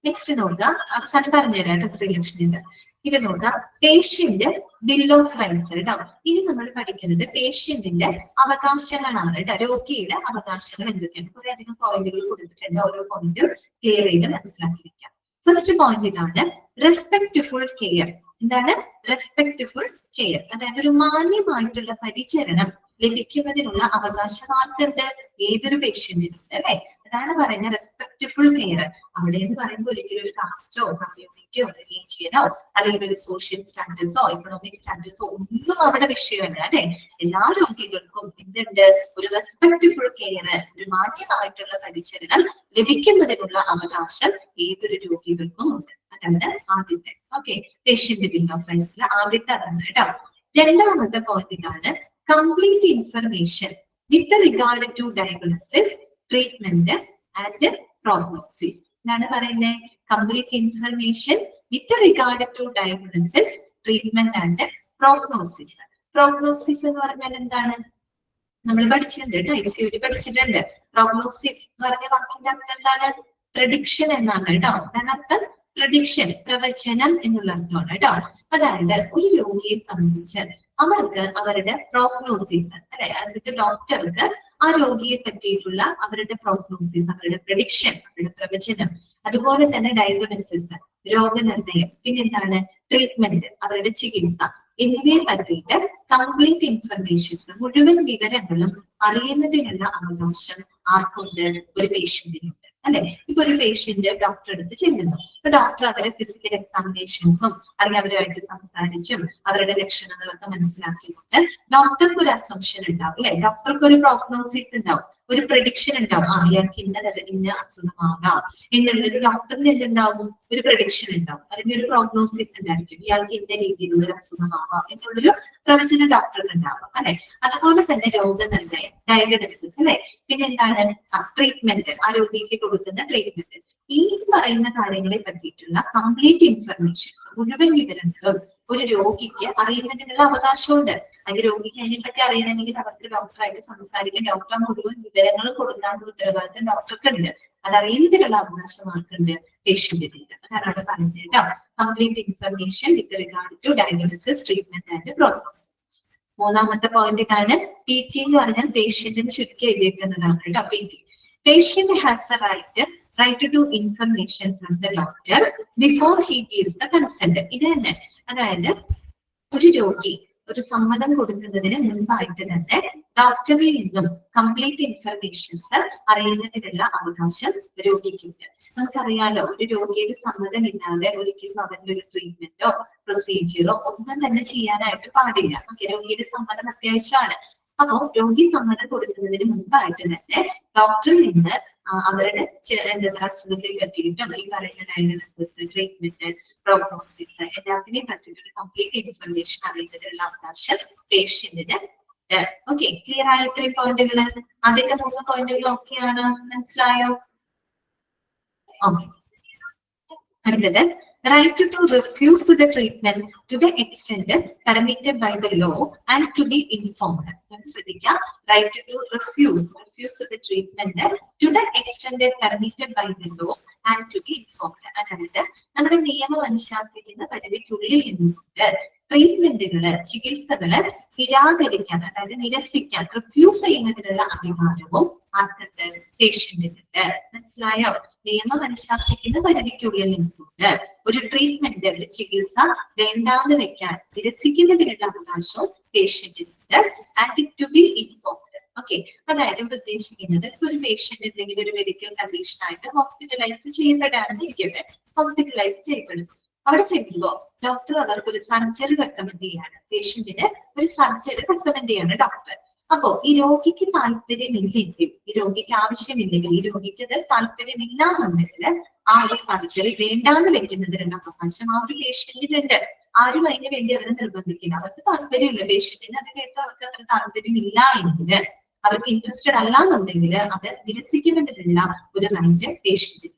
നെക്സ്റ്റ് നോക്കുക. അവസാനം പറഞ്ഞുതരാം കേട്ടോ ശ്രീലക്ഷ്മിന്റെ. ഇത് നോക്കുക, പേഷ്യന്റ് ബിൽ ഓഫ് റൈറ്റ്സ് കേട്ടോ. ഇനി നമ്മൾ പഠിക്കുന്നത് പേഷ്യന്റിന്റെ അവകാശങ്ങളാണ് കേട്ടോ. രോഗിയുടെ അവകാശങ്ങൾ എന്തൊക്കെയാണ്? കുറെ അധികം പോയിന്റുകൾ കൊടുത്തിട്ടുണ്ട്. ഓരോ പോയിന്റും ക്ലിയർ ചെയ്ത് മനസ്സിലാക്കി വെക്കാം. ഫസ്റ്റ് പോയിന്റ് ഇതാണ്, റെസ്പെക്ട്ഫുൾ കെയർ. എന്താണ് റെസ്പെക്ട്ഫുൾ കെയർ? അതായത് ഒരു മാന്യമായിട്ടുള്ള പരിചരണം ലഭിക്കുന്നതിനുള്ള അവകാശം ആർക്കുണ്ട്? ഏതൊരു പേഷ്യന്റിനുണ്ട് അല്ലെ. അതാണ് പറയുന്നത് റെസ്പെക്ട്ഫുൾ കെയർ. അവിടെ എന്ന് പറയുമ്പോൾ ഒരിക്കലും ഒരു കാസ്റ്റോ കമ്മ്യൂണിറ്റിയോ റിലീജിയനോ അല്ലെങ്കിൽ ഒരു സോഷ്യൽ സ്റ്റാറ്റസോ ഇക്കണോമിക് സ്റ്റാറ്റസോ ഒന്നും അവിടെ വിഷയമല്ല അല്ലെ. എല്ലാ രോഗികൾക്കും എന്തുണ്ട്? ഒരു റെസ്പെക്ട്ഫുൾ കെയർ, ഒരു മാന്യമായിട്ടുള്ള പരിചരണം ലഭിക്കുന്നതിനുള്ള അവകാശം ഏതൊരു രോഗികൾക്കും ഉണ്ട്. അതാണ് ആദ്യത്തെ. ഓക്കെ, പേഷ്യന്റ് ബിൽ ഓഫ് റൈറ്റ്സിൽ ആദ്യത്തെ അതാണ് കേട്ടോ. രണ്ടാമത്തെ പോയിന്റ് ഇതാണ്, complete information with regard to diagnosis, treatment and prognosis. എന്താണ് പറയുന്നത്? Complete information with regard to diagnosis, treatment and prognosis. Prognosis എന്ന് പറഞ്ഞാൽ എന്താണ്? നമ്മൾ പഠിച്ചിട്ടുണ്ട് കേട്ടോ, ICU പഠിച്ചിട്ടുണ്ട്. പ്രോഗ്നോസിസ് എന്ന് പറഞ്ഞ വാക്കിന്റെ അർത്ഥം എന്താണ്? പ്രഡിക്ഷൻ എന്നാണ് കേട്ടോ. അതാണ് അർത്ഥം. പ്രഡിക്ഷൻ, പ്രവചനം എന്നുള്ള അർത്ഥമാണ് കേട്ടോ. അതായത് ഒരു രോഗിയെ സംബന്ധിച്ച് അവർക്ക് അവരുടെ പ്രോഗ്നോസിസ് അല്ലെ, അതായത് ഡോക്ടർക്ക് ആ രോഗിയെ പറ്റിയിട്ടുള്ള അവരുടെ പ്രോഗ്നോസിസ്, അവരുടെ പ്രഡിക്ഷൻ, അവരുടെ പ്രവചനം, അതുപോലെ തന്നെ ഡയഗ്നോസിസ്, രോഗനിർണയം, പിന്നെന്താണ് ട്രീറ്റ്മെന്റ്, അവരുടെ ചികിത്സ എന്നിവയെ പറ്റിയിട്ട് കംപ്ലീറ്റ് ഇൻഫർമേഷൻസ്, മുഴുവൻ വിവരങ്ങളും അറിയുന്നതിനുള്ള അവകാശം ആർക്കുണ്ട്? ഒരു പേഷ്യന്റിനുണ്ട് അല്ലെ. ഇപ്പൊ ഒരു പേഷ്യന്റ് ഡോക്ടറെ അടുത്ത് ചെല്ലുന്നു. ഇപ്പൊ ഡോക്ടർ അവരെ ഫിസിക്കൽ എക്സാമിനേഷൻസും അല്ലെങ്കിൽ അവരുമായിട്ട് സംസാരിച്ചും അവരുടെ ലക്ഷണങ്ങളൊക്കെ മനസ്സിലാക്കിക്കൊണ്ട് ഡോക്ടർക്ക് ഒരു അസംഷൻ ഉണ്ടാവും അല്ലെ, ഡോക്ടർക്ക് ഒരു പ്രോഗ്നോസിസ് ഉണ്ടാവും. ഒരു പ്രഡിക്ഷൻ ഉണ്ടാവും. ഇയാൾക്ക് ഇന്ന അസുഖമാകാം എന്നുള്ളൊരു ഡോക്ടറിന് എന്തുണ്ടാവും, ഒരു പ്രഡിക്ഷൻ ഉണ്ടാവും, അല്ലെങ്കിൽ ഒരു പ്രോഗ്നോസിസ് ഉണ്ടായിരിക്കും. ഇയാൾക്ക് ഇന്ന രീതിയിലുള്ള ഒരു അസുഖമാകാം എന്നുള്ളൊരു പ്രവചന ഡോക്ടറിന് ഉണ്ടാവാം അല്ലെ. അതുപോലെ തന്നെ രോഗനിർണയം, ഡയഗ്നോസിസ് അല്ലെ. പിന്നെ എന്താണ് ട്രീറ്റ്മെന്റ്, ആ രോഗിക്ക് കൊടുക്കുന്ന ട്രീറ്റ്മെന്റ്. ഈ പറയുന്ന കാര്യങ്ങളെ പറ്റിയിട്ടുള്ള കംപ്ലീറ്റ് ഇൻഫർമേഷൻസ്, മുഴുവൻ വിവരങ്ങളും ഒരു രോഗിക്ക് അറിയുന്നതിനുള്ള അവകാശമുണ്ട്. അല്ലെങ്കിൽ രോഗിക്ക് അതിനെപ്പറ്റി അറിയണമെങ്കിൽ അവർക്ക് ഡോക്ടറായിട്ട് സംസാരിക്കാൻ, ഡോക്ടർ മുഴുവൻ വിവരങ്ങൾ കൊടുക്കാനുള്ള ഉത്തരവാദിത്തം ഡോക്ടർക്കുണ്ട്. അതറിയുന്നതിനുള്ള അവകാശം ആർക്കുണ്ട്, പേഷ്യന്റിനുണ്ട്. അതാണ് അവിടെ പറയുന്നത് കേട്ടോ. Complete information with regard to diagnosis, treatment and prognosis. മൂന്നാമത്തെ പോയിന്റ് ഇതാണ്. PT എന്ന് പറഞ്ഞാൽ പേഷ്യന്റിന് ചുരുക്കി എഴുതിയിരിക്കുന്നതാണ് കേട്ടോ. PT, patient has the right to information from the doctor before he gives the consent. ഇത് തന്നെ, അതായത് ഒരു രോഗി ഒരു സമ്മതം കൊടുക്കുന്നതിന് മുൻപായിട്ട് തന്നെ ഡോക്ടറിൽ നിന്നും കംപ്ലീറ്റ് ഇൻഫർമേഷൻസ് അറിയുന്നതിനുള്ള അവകാശം രോഗിക്കുണ്ട്. നമുക്കറിയാലോ, ഒരു രോഗിയുടെ സമ്മതമില്ലാതെ ഒരിക്കലും അവരുടെ ഒരു ട്രീറ്റ്മെന്റോ പ്രൊസീജിയറോ ഒന്നും തന്നെ ചെയ്യാനായിട്ട് പാടില്ല. രോഗിയുടെ സമ്മതം അത്യാവശ്യമാണ്. അപ്പോ രോഗി സമ്മതം കൊടുക്കുന്നതിന് മുൻപായിട്ട് തന്നെ ഡോക്ടറിൽ നിന്ന് അവരുടെ അസുഖത്തെ പറ്റിയിട്ടും ഈ പറയുന്ന ഡയഗ്നോസിസ്, ട്രീറ്റ്മെന്റ്, പ്രോഗ്നോസിസ് എല്ലാത്തിനെയും പറ്റിയിട്ട് കംപ്ലീറ്റ് ഇൻഫർമേഷൻ അറിയുന്നതിനുള്ള അവകാശം പേഷ്യന്റിന്. ഓക്കെ, ക്ലിയർ ആയ ഇത്രയും പോയിന്റുകൾ? ആദ്യത്തെ 3 പോയിന്റുകൾ ഓക്കെയാണ്, മനസ്സിലായോ? ഓക്കെ. അടുത്തത് right to refuse the treatment to the extent permitted by the law and to be informed. ശ്രദ്ധിക്കുക, right to refuse the treatment to the extent permitted by the law and to be informed. അതായത് നമ്മുടെ നിയമം അനുശാസിക്കുന്ന പരിധിക്കുള്ളിൽ നിന്നുകൊണ്ട് ട്രീറ്റ്മെന്റുകള്, ചികിത്സകള് നിരാകരിക്കാൻ, അതായത് നിരസിക്കാൻ, refuse ചെയ്യുന്നതിനുള്ള അധികാരവും ആർക്കുണ്ട്, പേഷ്യന്റിനുണ്ട്. മനസ്സിലായോ? നിയമം അനുശാസിക്കുന്ന പരിധിക്കുള്ളിൽ നിന്നുകൊണ്ട് ഒരു ട്രീറ്റ്മെന്റ്, ഒരു ചികിത്സ വേണ്ടാന്ന് വെക്കാൻ, നിരസിക്കുന്നതിനുള്ള അവകാശവും പേഷ്യന്റിനുണ്ട്. And to be informed. Okay, അതായത് ഇവിടെ ഉദ്ദേശിക്കുന്നത് ഒരു പേഷ്യന്റ് എന്തെങ്കിലും ഒരു മെഡിക്കൽ കണ്ടീഷൻ ആയിട്ട് ഹോസ്പിറ്റലൈസ് ചെയ്യപ്പെടാണെന്ന് ഇരിക്കട്ടെ. ഹോസ്പിറ്റലൈസ് ചെയ്യപ്പെടും. അവിടെ ചെല്ലുമ്പോൾ ഡോക്ടർ അവർക്ക് ഒരു സർജറി റെക്കമെൻഡ് ചെയ്യാണ്. പേഷ്യന്റിന് ഒരു സർജറി റെക്കമെൻഡ് ചെയ്യാണ് ഡോക്ടർ. അപ്പോ ഈ രോഗിക്ക് താല്പര്യമില്ലെങ്കിൽ, ഈ രോഗിക്ക് ആവശ്യമില്ലെങ്കിൽ, ഈ രോഗിക്ക് അത് താല്പര്യമില്ല എന്നുണ്ടെങ്കിൽ ആ ഒരു സർജറി വേണ്ടാന്ന് വെക്കുന്നതിനുള്ള അവകാശം ആ ഒരു പേഷ്യന്റിനുണ്ട്. ആരും അതിന് വേണ്ടി അവരെ നിർബന്ധിക്കില്ല. അവർക്ക് താല്പര്യമില്ല, പേഷ്യന്റിന് അത് കേട്ട് അവർക്ക് അത്ര താല്പര്യമില്ല എങ്കിൽ, അവർക്ക് ഇൻട്രസ്റ്റഡ് അല്ല എന്നുണ്ടെങ്കിൽ അത് നിരസിക്കുന്നതിനുള്ള ഒരു റൈറ്റ് പേഷ്യന്റിനുണ്ട്.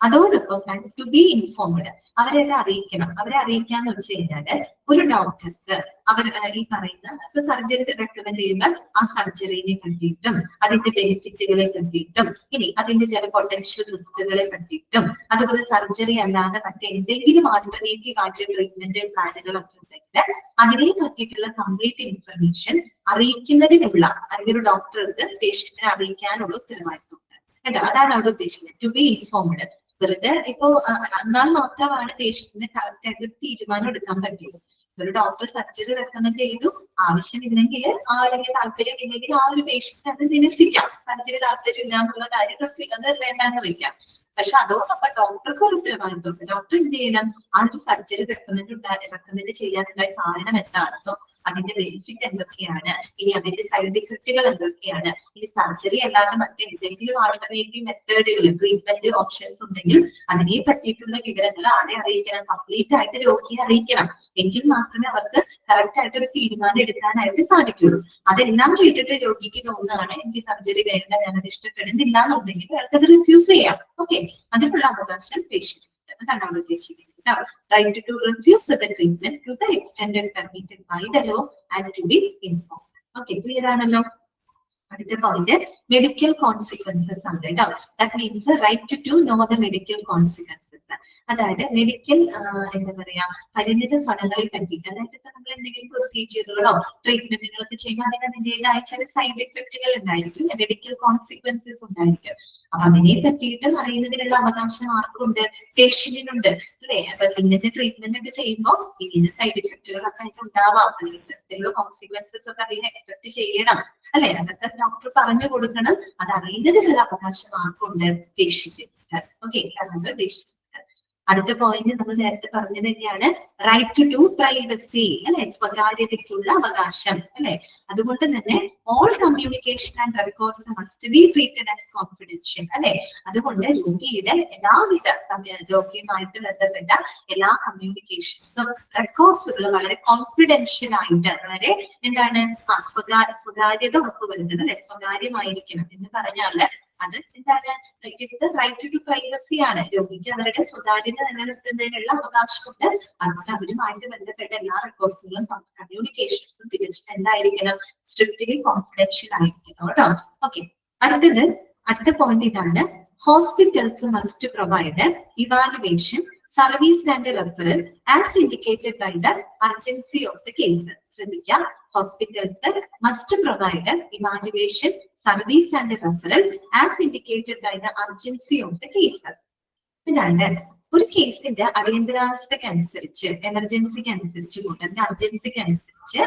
അതോടൊപ്പം ടു ബി ഇൻഫോംഡ്, അവരെ അറിയിക്കണം. അവരെ അറിയിക്കാന്ന് വെച്ച് കഴിഞ്ഞാല് ഒരു ഡോക്ടർക്ക് അവർ ഈ പറയുന്ന ഇപ്പൊ സർജറി റെക്കമെൻഡ് ചെയ്യുമ്പോൾ ആ സർജറിനെ പറ്റിയിട്ടും അതിന്റെ ബെനിഫിറ്റുകളെ പറ്റിയിട്ടും ഇനി അതിന്റെ ചില പൊട്ടൻഷ്യൽ റിസ്കുകളെ പറ്റിയിട്ടും അതുപോലെ സർജറി അല്ലാതെ മറ്റെന്തെങ്കിലും ആൾട്ടർനേറ്റീവ് ആയിട്ടുള്ള ട്രീറ്റ്മെന്റ് പ്ലാനുകളൊക്കെ ഉണ്ടെങ്കിൽ അതിനെ പറ്റിയിട്ടുള്ള കംപ്ലീറ്റ് ഇൻഫർമേഷൻ അറിയിക്കുന്നതിനുള്ള, അല്ലെങ്കിൽ ഒരു ഡോക്ടർക്ക് പേഷ്യന്റിനെ അറിയിക്കാനുള്ള ഉത്തരവാദിത്വമുണ്ട് കേട്ടോ. അതാണ് അവിടെ ഉദ്ദേശിക്കുന്നത്, ടു ബി ഇൻഫോംഡ്. വെറുതെ ഇപ്പോ എന്നാൽ മാത്രമാണ് പേഷ്യന്റിന് കറക്റ്റ് ആയിട്ട് തീരുമാനം എടുക്കാൻ പറ്റുള്ളൂ. ഒരു ഡോക്ടർ സർജറി റെക്കമെൻഡ് ചെയ്തു, ആവശ്യമില്ലെങ്കിൽ അല്ലെങ്കിൽ താല്പര്യം ഇല്ലെങ്കിൽ ആ ഒരു പേഷ്യന്റ് അത് നിരസിക്കാം. സർജറി താല്പര്യം ഇല്ല എന്നുള്ള കാര്യം അത് വേണ്ടാന്ന് വെക്കാം. പക്ഷെ അതോടൊപ്പം ഡോക്ടർക്ക് ഒരു ഉത്തരവാദിത്വമുണ്ട്. ഡോക്ടർ എന്ത് ചെയ്യണം, ആ ഒരു സർജറി റെക്കമെൻഡ് ചെയ്യാനുള്ള കാരണം എന്താണെന്നോ, അതിന്റെ ബെനിഫിറ്റ് എന്തൊക്കെയാണ്, ഇനി അതിന്റെ സൈഡ് ഇഫക്റ്റുകൾ എന്തൊക്കെയാണ്, ഇനി സർജറി അല്ലാതെ മറ്റെന്തെങ്കിലും ആൾട്ടർനേറ്റീവ് മെത്തേഡുകൾ, ട്രീറ്റ്മെന്റ് ഓപ്ഷൻസ് ഉണ്ടെങ്കിൽ അതിനെ പറ്റിയിട്ടുള്ള വിവരങ്ങൾ ആരെ അറിയിക്കണം, കംപ്ലീറ്റ് ആയിട്ട് രോഗിയെ അറിയിക്കണം. എങ്കിൽ മാത്രമേ അവർക്ക് കറക്റ്റ് ആയിട്ട് ഒരു തീരുമാനം എടുക്കാനായിട്ട് സാധിക്കുള്ളൂ. അതെല്ലാം കേട്ടിട്ട് രോഗിക്ക് തോന്നുകയാണ് എനിക്ക് സർജറി വേണ്ട, ഞാനത് ഇഷ്ടപ്പെടുന്നില്ല എന്നുണ്ടെങ്കിൽ അയാൾക്കത് റിഫ്യൂസ് ചെയ്യാം. ഓക്കെ, അതിനുള്ള അവകാശം പേഷ്യന്റ്. അതാണ് അവിടെ ഉദ്ദേശിക്കുന്നത്. Right to refuse the treatment to the extent permitted by the law and to be informed. Okay, clear ആണല്ലോ? അടുത്ത പോയിന്റ് മെഡിക്കൽ കോൺസിക്വൻസസ് ആണ് കേട്ടോ. That means right to know the medical consequences. അതായത് മെഡിക്കൽ എന്താ പറയാ, പരിണിത ഫലങ്ങളെ പറ്റിയിട്ട്, അതായത് ഇപ്പൊ നമ്മൾ എന്തെങ്കിലും പ്രൊസീജിയറുകളോ ട്രീറ്റ്മെന്റുകളൊക്കെ ചെയ്യുമ്പോൾ അതിന് അതിൻ്റെതായ ചില സൈഡ് എഫക്റ്റുകൾ ഉണ്ടായിരിക്കും, മെഡിക്കൽ കോൺസിക്വൻസസ് ഉണ്ടായിരിക്കും. അപ്പൊ അതിനെ പറ്റിയിട്ട് അറിയുന്നതിനുള്ള അവകാശം ആർക്കുണ്ട്, പേഷ്യന്റിനുണ്ട് അല്ലെ. അപ്പൊ ഇങ്ങനത്തെ ട്രീറ്റ്മെന്റ് ഒക്കെ ചെയ്യുമ്പോൾ ഇതിന്റെ സൈഡ് ഇഫക്റ്റുകളൊക്കെ ആയിട്ട് ഉണ്ടാവാം, അല്ലെങ്കിൽ ഇത്തരത്തിലുള്ള കോൺസിക്വൻസസ് ഒക്കെ അതിനെ എക്സ്പെക്ട് ചെയ്യണം അല്ലെ. അതൊക്കെ ഡോക്ടർ പറഞ്ഞു കൊടുക്കണം. അത് അറിയുന്നതിനുള്ള അവകാശം ആർക്കുണ്ട്, പേഷ്യന്റിനുണ്ട്. ഓക്കെ, അതാണ് ഉദ്ദേശിച്ചത്. അടുത്ത പോയിന്റ് നമ്മൾ നേരത്തെ പറഞ്ഞത് തന്നെയാണ് റൈറ്റ് ടു പ്രൈവസി അല്ലെ, സ്വകാര്യതയ്ക്കുള്ള അവകാശം അല്ലെ. അതുകൊണ്ട് തന്നെ all communication and records must be treated as confidential അല്ലെ. അതുകൊണ്ട് രോഗിയുടെ എല്ലാവിധ രോഗിയുമായിട്ട് ബന്ധപ്പെട്ട എല്ലാ കമ്മ്യൂണിക്കേഷൻസും റെക്കോർഡ്സുകളും വളരെ കോൺഫിഡൻഷ്യൽ ആയിട്ട് വളരെ എന്താണ് സ്വകാര്യത ഉറപ്പുവരുന്നത് അല്ലെ, സ്വകാര്യമായിരിക്കണം എന്ന് പറഞ്ഞാല് അത് എന്താണ്, it is the right to privacy ആണ്. രോഗിക്ക് അവരുടെ സ്വകാര്യത നിലനിർത്തുന്നതിനുള്ള അവകാശമുണ്ട്. അതുകൊണ്ട് അവരുമായിട്ട് ബന്ധപ്പെട്ട എല്ലാ റെക്കോർഡ്സുകളും കമ്മ്യൂണിക്കേഷൻസും തികച്ചും എന്തായിരിക്കണം, സ്ട്രിക്ട്ലി കോൺഫിഡൻഷ്യൽ ആയിരിക്കണം കേട്ടോ. ഓക്കെ, അടുത്ത പോയിന്റ് ഇതാണ്. Hospitals must provide evaluation service and referral as indicated by the urgency of the case. ശ്രദ്ധിക്കുക, hospitals must provide evaluation service and referral as indicated by the urgency of the case. ഇതാണ് ഒരു കേസിന്റെ അടിയന്തരാവസ്ഥയ്ക്ക് അനുസരിച്ച്, എമർജൻസിക്ക് അനുസരിച്ച് അതിന്റെ അർജൻസിക്ക് അനുസരിച്ച്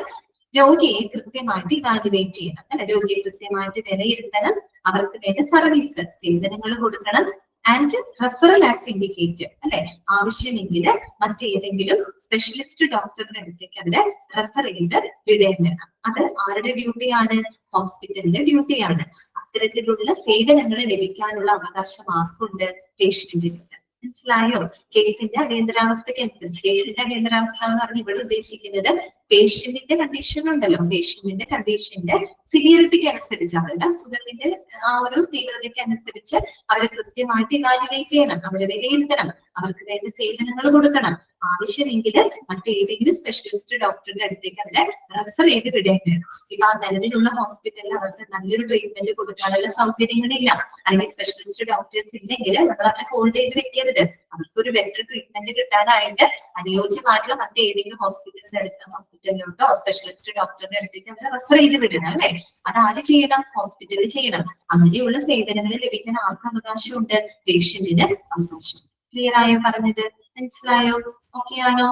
രോഗിയെ കൃത്യമായിട്ട് ഇവാലുവേറ്റ് ചെയ്യണം അല്ലെ, രോഗിയെ കൃത്യമായിട്ട് വിലയിരുത്തണം, അവർക്ക് വേണ്ട സർവീസ് സേവനങ്ങൾ കൊടുക്കണം. ആൻഡ് റെഫറൽ ആസ് ഇൻഡിക്കേറ്റഡ് അല്ലെ, ആവശ്യമെങ്കിൽ മറ്റേതെങ്കിലും സ്പെഷ്യലിസ്റ്റ് ഡോക്ടറുടെ അടുത്തേക്ക് അവരെ റെഫർ ചെയ്ത് വിടേണ്ടതാണ്. അത് ആരുടെ ഡ്യൂട്ടിയാണ്? ഹോസ്പിറ്റലിന്റെ ഡ്യൂട്ടിയാണ്. അത്തരത്തിലുള്ള സേവനങ്ങൾ ലഭിക്കാനുള്ള അവകാശം ആർക്കുണ്ട്? പേഷ്യന്റിനുണ്ട്. മനസ്സിലായോ? കേസിന്റെ അടിയന്തരാവസ്ഥയ്ക്ക് അനുസരിച്ച്, കേസിന്റെ അടിയന്തരാവസ്ഥ എന്ന് പറഞ്ഞ് ഇവിടെ ഉദ്ദേശിക്കുന്നത് പേഷ്യന്റിന്റെ കണ്ടീഷൻ ഉണ്ടല്ലോ, പേഷ്യന്റിന്റെ കണ്ടീഷന്റെ സിവിയറിറ്റിക്ക് അനുസരിച്ച്, അവരുടെ അസുഖത്തിന്റെ ആ ഒരു തീവ്രതയ്ക്ക് അനുസരിച്ച് അവരെ കൃത്യമായിട്ട് ഇവാലുവേറ്റ് ചെയ്യണം, അവരെ വിലയിരുത്തണം, അവർക്ക് വേണ്ട സേവനങ്ങൾ കൊടുക്കണം. ആവശ്യമെങ്കിൽ മറ്റേതെങ്കിലും സ്പെഷ്യലിസ്റ്റ് ഡോക്ടറുടെ അടുത്തേക്ക് അവരെ റെഫർ ചെയ്ത് വിടേണ്ടതാണ്. ഇപ്പൊ നിലവിലുള്ള ഹോസ്പിറ്റലിൽ അവർക്ക് നല്ലൊരു ട്രീറ്റ്മെന്റ് കൊടുക്കാനുള്ള സൗകര്യങ്ങളില്ല, അല്ലെങ്കിൽ സ്പെഷ്യലിസ്റ്റ് ഡോക്ടേഴ്സ് ഇല്ലെങ്കിൽ നമ്മൾ അവരെ ഹോൾഡ് ചെയ്ത് വെക്കരുത്. അവർക്കൊരു ബെറ്റർ ട്രീറ്റ്മെന്റ് കിട്ടാനായിട്ട് അനുയോജ്യമായിട്ടുള്ള മറ്റേതെങ്കിലും ഹോസ്പിറ്റലിലോട്ടോ സ്പെഷ്യലിസ്റ്റ് ഡോക്ടറുടെ അടുത്തേക്ക് അവരെ റെഫർ ചെയ്ത് വിടണം അല്ലെ. അത് ആര് ചെയ്യണം? ഹോസ്പിറ്റലിൽ ചെയ്യണം. അങ്ങനെയുള്ള സേവനങ്ങൾ ലഭിക്കാൻ ആർക്ക് അവകാശമുണ്ട്? പേഷ്യന്റിന് അവകാശം. ക്ലിയർ ആയോ പറഞ്ഞത്? മനസ്സിലായോ? ഓക്കെ ആണോ?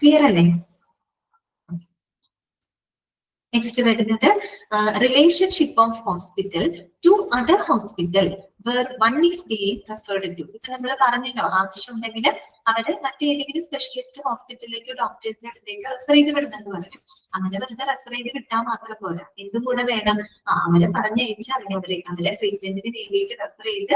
ക്ലിയർ അല്ലേ? നെക്സ്റ്റ് വരുന്നത് relationship of hospital to other hospital where one is being referred to. ഇപ്പൊ നമ്മൾ പറഞ്ഞല്ലോ, ആവശ്യമുണ്ടെങ്കിൽ അവര് മറ്റേതെങ്കിലും സ്പെഷ്യലിസ്റ്റ് ഹോസ്പിറ്റലിലേക്കോ ഡോക്ടേഴ്സിന്റെ അടുത്തേക്ക് റെഫർ ചെയ്ത് വിടണമെന്ന് പറഞ്ഞു. അങ്ങനെ വെറുതെ റെഫർ ചെയ്ത് വിട്ടാൽ മാത്രം പോരാ, എന്തും കൂടെ വേണം. അവരെ പറഞ്ഞയച്ച് അവരെ ട്രീറ്റ്മെന്റിന് വേണ്ടിയിട്ട് റെഫർ ചെയ്ത്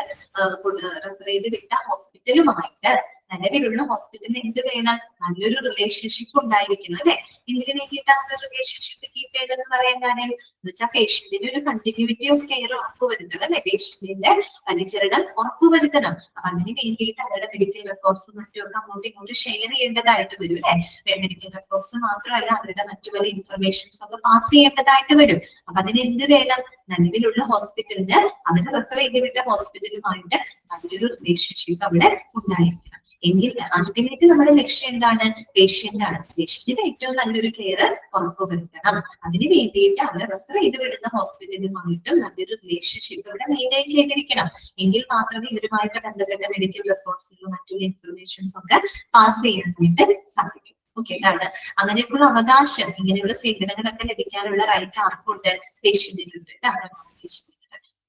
വിട്ട ഹോസ്പിറ്റലുമായിട്ട് നിലവിലുള്ള ഹോസ്പിറ്റലിന് എന്ത് വേണം? നല്ലൊരു റിലേഷൻഷിപ്പ് ഉണ്ടായിരിക്കണം അല്ലെ. എന്തിനു വേണ്ടിയിട്ടാണ് റിലേഷൻഷിപ്പ് കീപ്പ് ചെയ്തതെന്ന് പറയാൻ കാര്യം എന്ന് വെച്ചാൽ പേഷ്യന്റിന് ഒരു കണ്ടിന്യൂറ്റി ഓഫ് കെയർ ഉറപ്പുവരുത്തണം അല്ലെ, പേഷ്യന്റിന്റെ പരിചരണം ഉറപ്പുവരുത്തണം. അപ്പൊ അതിന് വേണ്ടിയിട്ട് അവരുടെ മെഡിക്കൽ റെക്കോർഡ്സും മറ്റും ഒക്കെ അങ്ങോട്ടും ഇങ്ങോട്ടും ഷെയർ ചെയ്യേണ്ടതായിട്ട് വരും അല്ലെ. മെഡിക്കൽ റെക്കോർഡ്സ് മാത്രമല്ല, അവരുടെ മറ്റു പല ഇൻഫർമേഷൻസ് ഒക്കെ പാസ് ചെയ്യേണ്ടതായിട്ട് വരും. അപ്പൊ അതിന് എന്ത് വേണം? നിലവിലുള്ള ഹോസ്പിറ്റലിന് അവരെ റെഫർ ചെയ്ത് വിട്ട ഹോസ്പിറ്റലുമായിട്ട് നല്ലൊരു റിലേഷൻഷിപ്പ് അവിടെ ഉണ്ടായിരിക്കണം. എങ്കിൽ അൾട്ടിമേറ്റ് നമ്മുടെ ലക്ഷ്യം എന്താണ്? പേഷ്യന്റ് ആണ്. പേഷ്യന്റിന് ഏറ്റവും നല്ലൊരു കെയർ ഉറപ്പുവരുത്തണം. അതിന് വേണ്ടിയിട്ട് അവരെ റെഫർ ചെയ്ത് വിടുന്ന ഹോസ്പിറ്റലുമായിട്ടും നല്ലൊരു റിലേഷൻഷിപ്പ് ഇവിടെ മെയിൻറ്റെയിൻ ചെയ്തിരിക്കണം. എങ്കിൽ മാത്രമേ ഇവരുമായിട്ട് ബന്ധപ്പെട്ട മെഡിക്കൽ റെക്കോർഡ്സിലും മറ്റുള്ള ഇൻഫർമേഷൻസും ഒക്കെ പാസ് ചെയ്യാനായിട്ട് സാധിക്കും. ഓക്കെ, അതാണ് അങ്ങനെയൊക്കെയുള്ള അവകാശം, ഇങ്ങനെയുള്ള സേവനങ്ങളൊക്കെ ലഭിക്കാനുള്ള റൈറ്റ് ആർക്കുണ്ട്? പേഷ്യന്റിനുണ്ട്.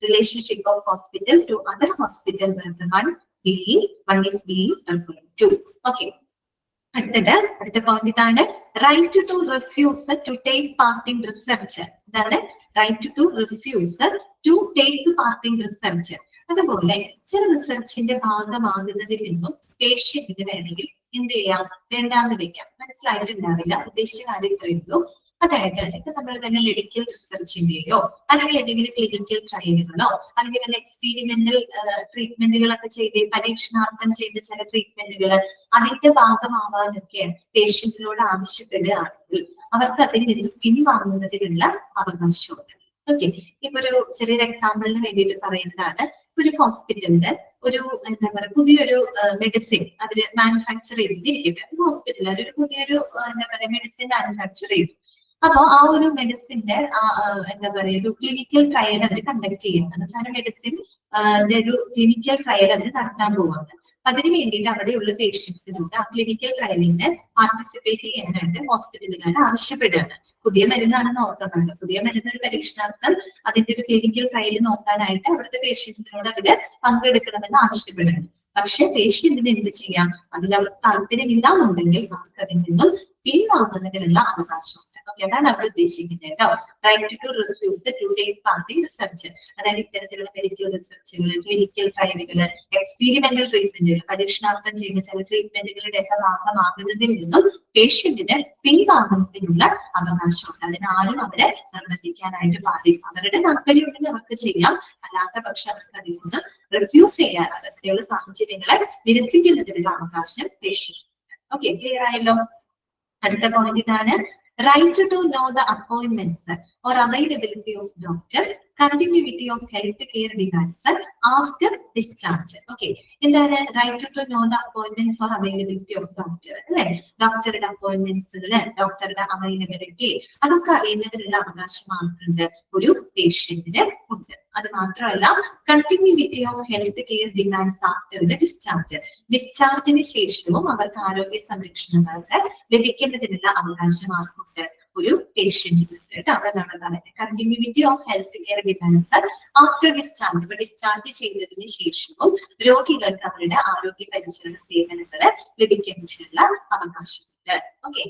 Relationship of hospital to other hospital one is being referred to. Okay. അടുത്ത പോയിന്റ് ഇതാണ്. Right to refuse to take part in research. ഇതാണ് right to refuse to take part in research. അതുപോലെ ചില റിസർച്ചിന്റെ ഭാഗമാകുന്നതിൽ നിന്നും പേഷ്യന്റിന് വേണമെങ്കിൽ എന്ത് ചെയ്യാം? വേണ്ടാന്ന് വെക്കാം. മനസ്സിലായിട്ടുണ്ടാവില്ല, ഉദ്ദേശിച്ച കാര്യം ഇത്രയുള്ളൂ. അതായത് ഇപ്പൊ നമ്മൾ തന്നെ മെഡിക്കൽ റിസർച്ചിന്റെയോ അല്ലെങ്കിൽ ഏതെങ്കിലും ക്ലിനിക്കൽ ട്രയലുകളോ അല്ലെങ്കിൽ വല്ല എക്സ്പീരിമെന്റൽ ട്രീറ്റ്മെന്റുകളൊക്കെ ചെയ്ത് പരീക്ഷണാർത്ഥം ചെയ്ത ചില ട്രീറ്റ്മെന്റുകൾ അതിന്റെ ഭാഗമാവാനൊക്കെ പേഷ്യന്റിനോട് ആവശ്യപ്പെടുകയാണെങ്കിൽ അവർക്ക് അതിൽ നിന്ന് പിൻവാങ്ങുന്നതിനുള്ള അവകാശമുണ്ട്. ഓക്കെ, ഇപ്പൊ ഒരു ചെറിയൊരു എക്സാമ്പിളിന് വേണ്ടിയിട്ട് പറയുന്നതാണ്. ഒരു ഹോസ്പിറ്റലിന് ഒരു എന്താ പറയുക പുതിയൊരു മെഡിസിൻ അവര് മാനുഫാക്ചർ ചെയ്തിരിക്കട്ടെ. ഹോസ്പിറ്റലിൽ ഒരു പുതിയൊരു എന്താ പറയുക മെഡിസിൻ മാനുഫാക്ചർ ചെയ്തു. അപ്പൊ ആ ഒരു മെഡിസിന്റെ എന്താ പറയുക ഒരു ക്ലിനിക്കൽ ട്രയൽ അവർ കണ്ടക്ട് ചെയ്യുന്നത് എന്ന് വെച്ചാൽ മെഡിസിൻ ഒരു ക്ലിനിക്കൽ ട്രയൽ അവർ നടത്താൻ പോവാണ്. അതിന് വേണ്ടിയിട്ട് അവിടെയുള്ള പേഷ്യൻസിനോട് ആ ക്ലിനിക്കൽ ട്രയലിന് പാർട്ടിസിപ്പേറ്റ് ചെയ്യാനായിട്ട് ഹോസ്പിറ്റലുകാർ ആവശ്യപ്പെടുകയാണ്. പുതിയ മരുന്നാണെന്ന് ഓർക്കുന്നുണ്ട്. പുതിയ മരുന്ന് ഒരു പരീക്ഷണാർത്ഥം അതിന്റെ ഒരു ക്ലിനിക്കൽ ട്രയൽ നോക്കാനായിട്ട് അവിടുത്തെ പേഷ്യൻസിനോട് അതില് പങ്കെടുക്കണമെന്ന് ആവശ്യപ്പെടുകയാണ്. പക്ഷെ പേഷ്യന്റിന് എന്ത് ചെയ്യാം? അതിൽ അവർക്ക് താല്പര്യമില്ല എന്നുണ്ടെങ്കിൽ നമുക്ക് അതിൽ നിന്നും പിൻവാങ്ങുന്നതിനുള്ള അവകാശമുണ്ട്. ഓക്കെ, അതാണ് അവിടെ ഉദ്ദേശിക്കുന്നത് കേട്ടോ. Right to refuse to take part in research. അതായത് ഇത്തരത്തിലുള്ള മെഡിക്കൽ റിസർച്ചുകൾ, ക്ലിനിക്കൽ ട്രയലുകൾ, എക്സ്പീരിമെന്റൽ ട്രീറ്റ്മെന്റുകൾ, പരീക്ഷണാർത്ഥം ചെയ്യുന്ന ചില ട്രീറ്റ്മെന്റുകളുടെ ഒക്കെ ഭാഗമാകുന്നതിൽ നിന്നും പേഷ്യന്റിന് പിൻവാങ്ങുന്നതിനുള്ള അവകാശമുണ്ട്. അതിനാരും അവരെ നിർബന്ധിക്കാനായിട്ട് പാടില്ല. അവരുടെ താല്പര്യം ഉണ്ടെങ്കിൽ അവർക്ക് ചെയ്യാം, അല്ലാത്ത പക്ഷെ അവർക്ക് അതിൽ നിന്ന് റിഫ്യൂസ് ചെയ്യാൻ അതൊക്കെയുള്ള സാഹചര്യങ്ങളെ നിരസിക്കുന്നതിനുള്ള അവകാശം പേഷ്യന്റ്. ഓക്കെ, ക്ലിയർ ആയല്ലോ. അടുത്ത പോയിന്റ് ഇതാണ്, right to know the appointments or availability of doctor, continuity of health care demands after discharge. Okay, എന്താണ് right to know the appointments or availability of doctor? അല്ലെ, ഡോക്ടറുടെ അപ്പോയിന്റ്മെന്റ്സുകള്, ഡോക്ടറുടെ അവൈലബിലിറ്റി അതൊക്കെ അറിയുന്നതിനുള്ള അവകാശം ആർക്കുണ്ട്? ഒരു പേഷ്യന്റിന് ഉണ്ട്. അത് മാത്രമല്ല, continuity of health care demands after the discharge. ഡിസ്ചാർജിന് ശേഷവും അവർക്ക് ആരോഗ്യ സംരക്ഷണങ്ങൾക്ക് ലഭിക്കേണ്ടതിനുള്ള അവകാശം ആർക്കുണ്ട്? ഒരു പേഷ്യന്റിനുണ്ട് കേട്ടോ. അതാണ് പറയുന്നത് continuity of health care demands after discharge. ഇപ്പൊ ഡിസ്ചാർജ് ചെയ്തതിന് ശേഷവും രോഗികൾക്ക് അവരുടെ ആരോഗ്യ പരിചരണ സേവനങ്ങൾ ലഭിക്കുന്നതിനുള്ള അവകാശമുണ്ട്. ഓക്കെ,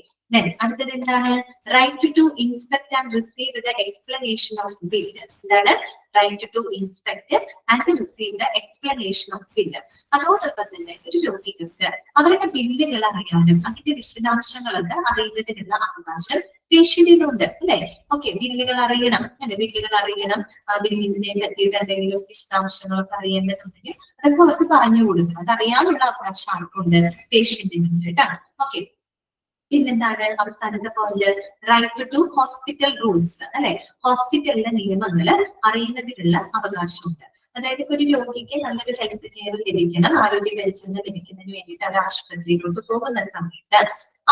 അടുത്തത് എന്താണ്? Right to inspect and receive the explanation of bill. എന്താണ്? Right to inspect and receive the explanation of bill. അതോടൊപ്പം തന്നെ ഒരു രോഗികൾക്ക് അവരുടെ ബില്ലുകൾ അറിയാനും അതിന്റെ വിശദാംശങ്ങളൊക്കെ അറിയുന്നതിനുള്ള അവകാശം പേഷ്യന്റിനുണ്ട് അല്ലെ. ഓക്കെ, ബില്ലുകൾ അറിയണം അല്ലെ, ബില്ലുകൾ അറിയണം, ബില്ലിനെ പറ്റിയിട്ട് എന്തെങ്കിലും വിശദാംശങ്ങളൊക്കെ അറിയേണ്ടതുണ്ടെങ്കിൽ അതൊക്കെ അവർക്ക് പറഞ്ഞു കൊടുക്കണം. അത് അറിയാനുള്ള അവകാശം ആർക്കുണ്ട്? പേഷ്യന്റിനുണ്ട് കേട്ടോ. ഓക്കെ, പിന്നെന്താണ് അവസാനത്തെ point? Right to hospital rules അല്ലെ, ഹോസ്പിറ്റലിലെ നിയമങ്ങൾ അറിയുന്നതിനുള്ള അവകാശമുണ്ട്. അതായത് ഇപ്പൊ ഒരു രോഗിക്ക് നല്ലൊരു ഹെൽത്ത് കെയർ ലഭിക്കണം, ആരോഗ്യ പരിചരണം ലഭിക്കുന്നതിന് വേണ്ടിയിട്ട് ഒരു ആശുപത്രിയിലോട്ട് പോകുന്ന സമയത്ത്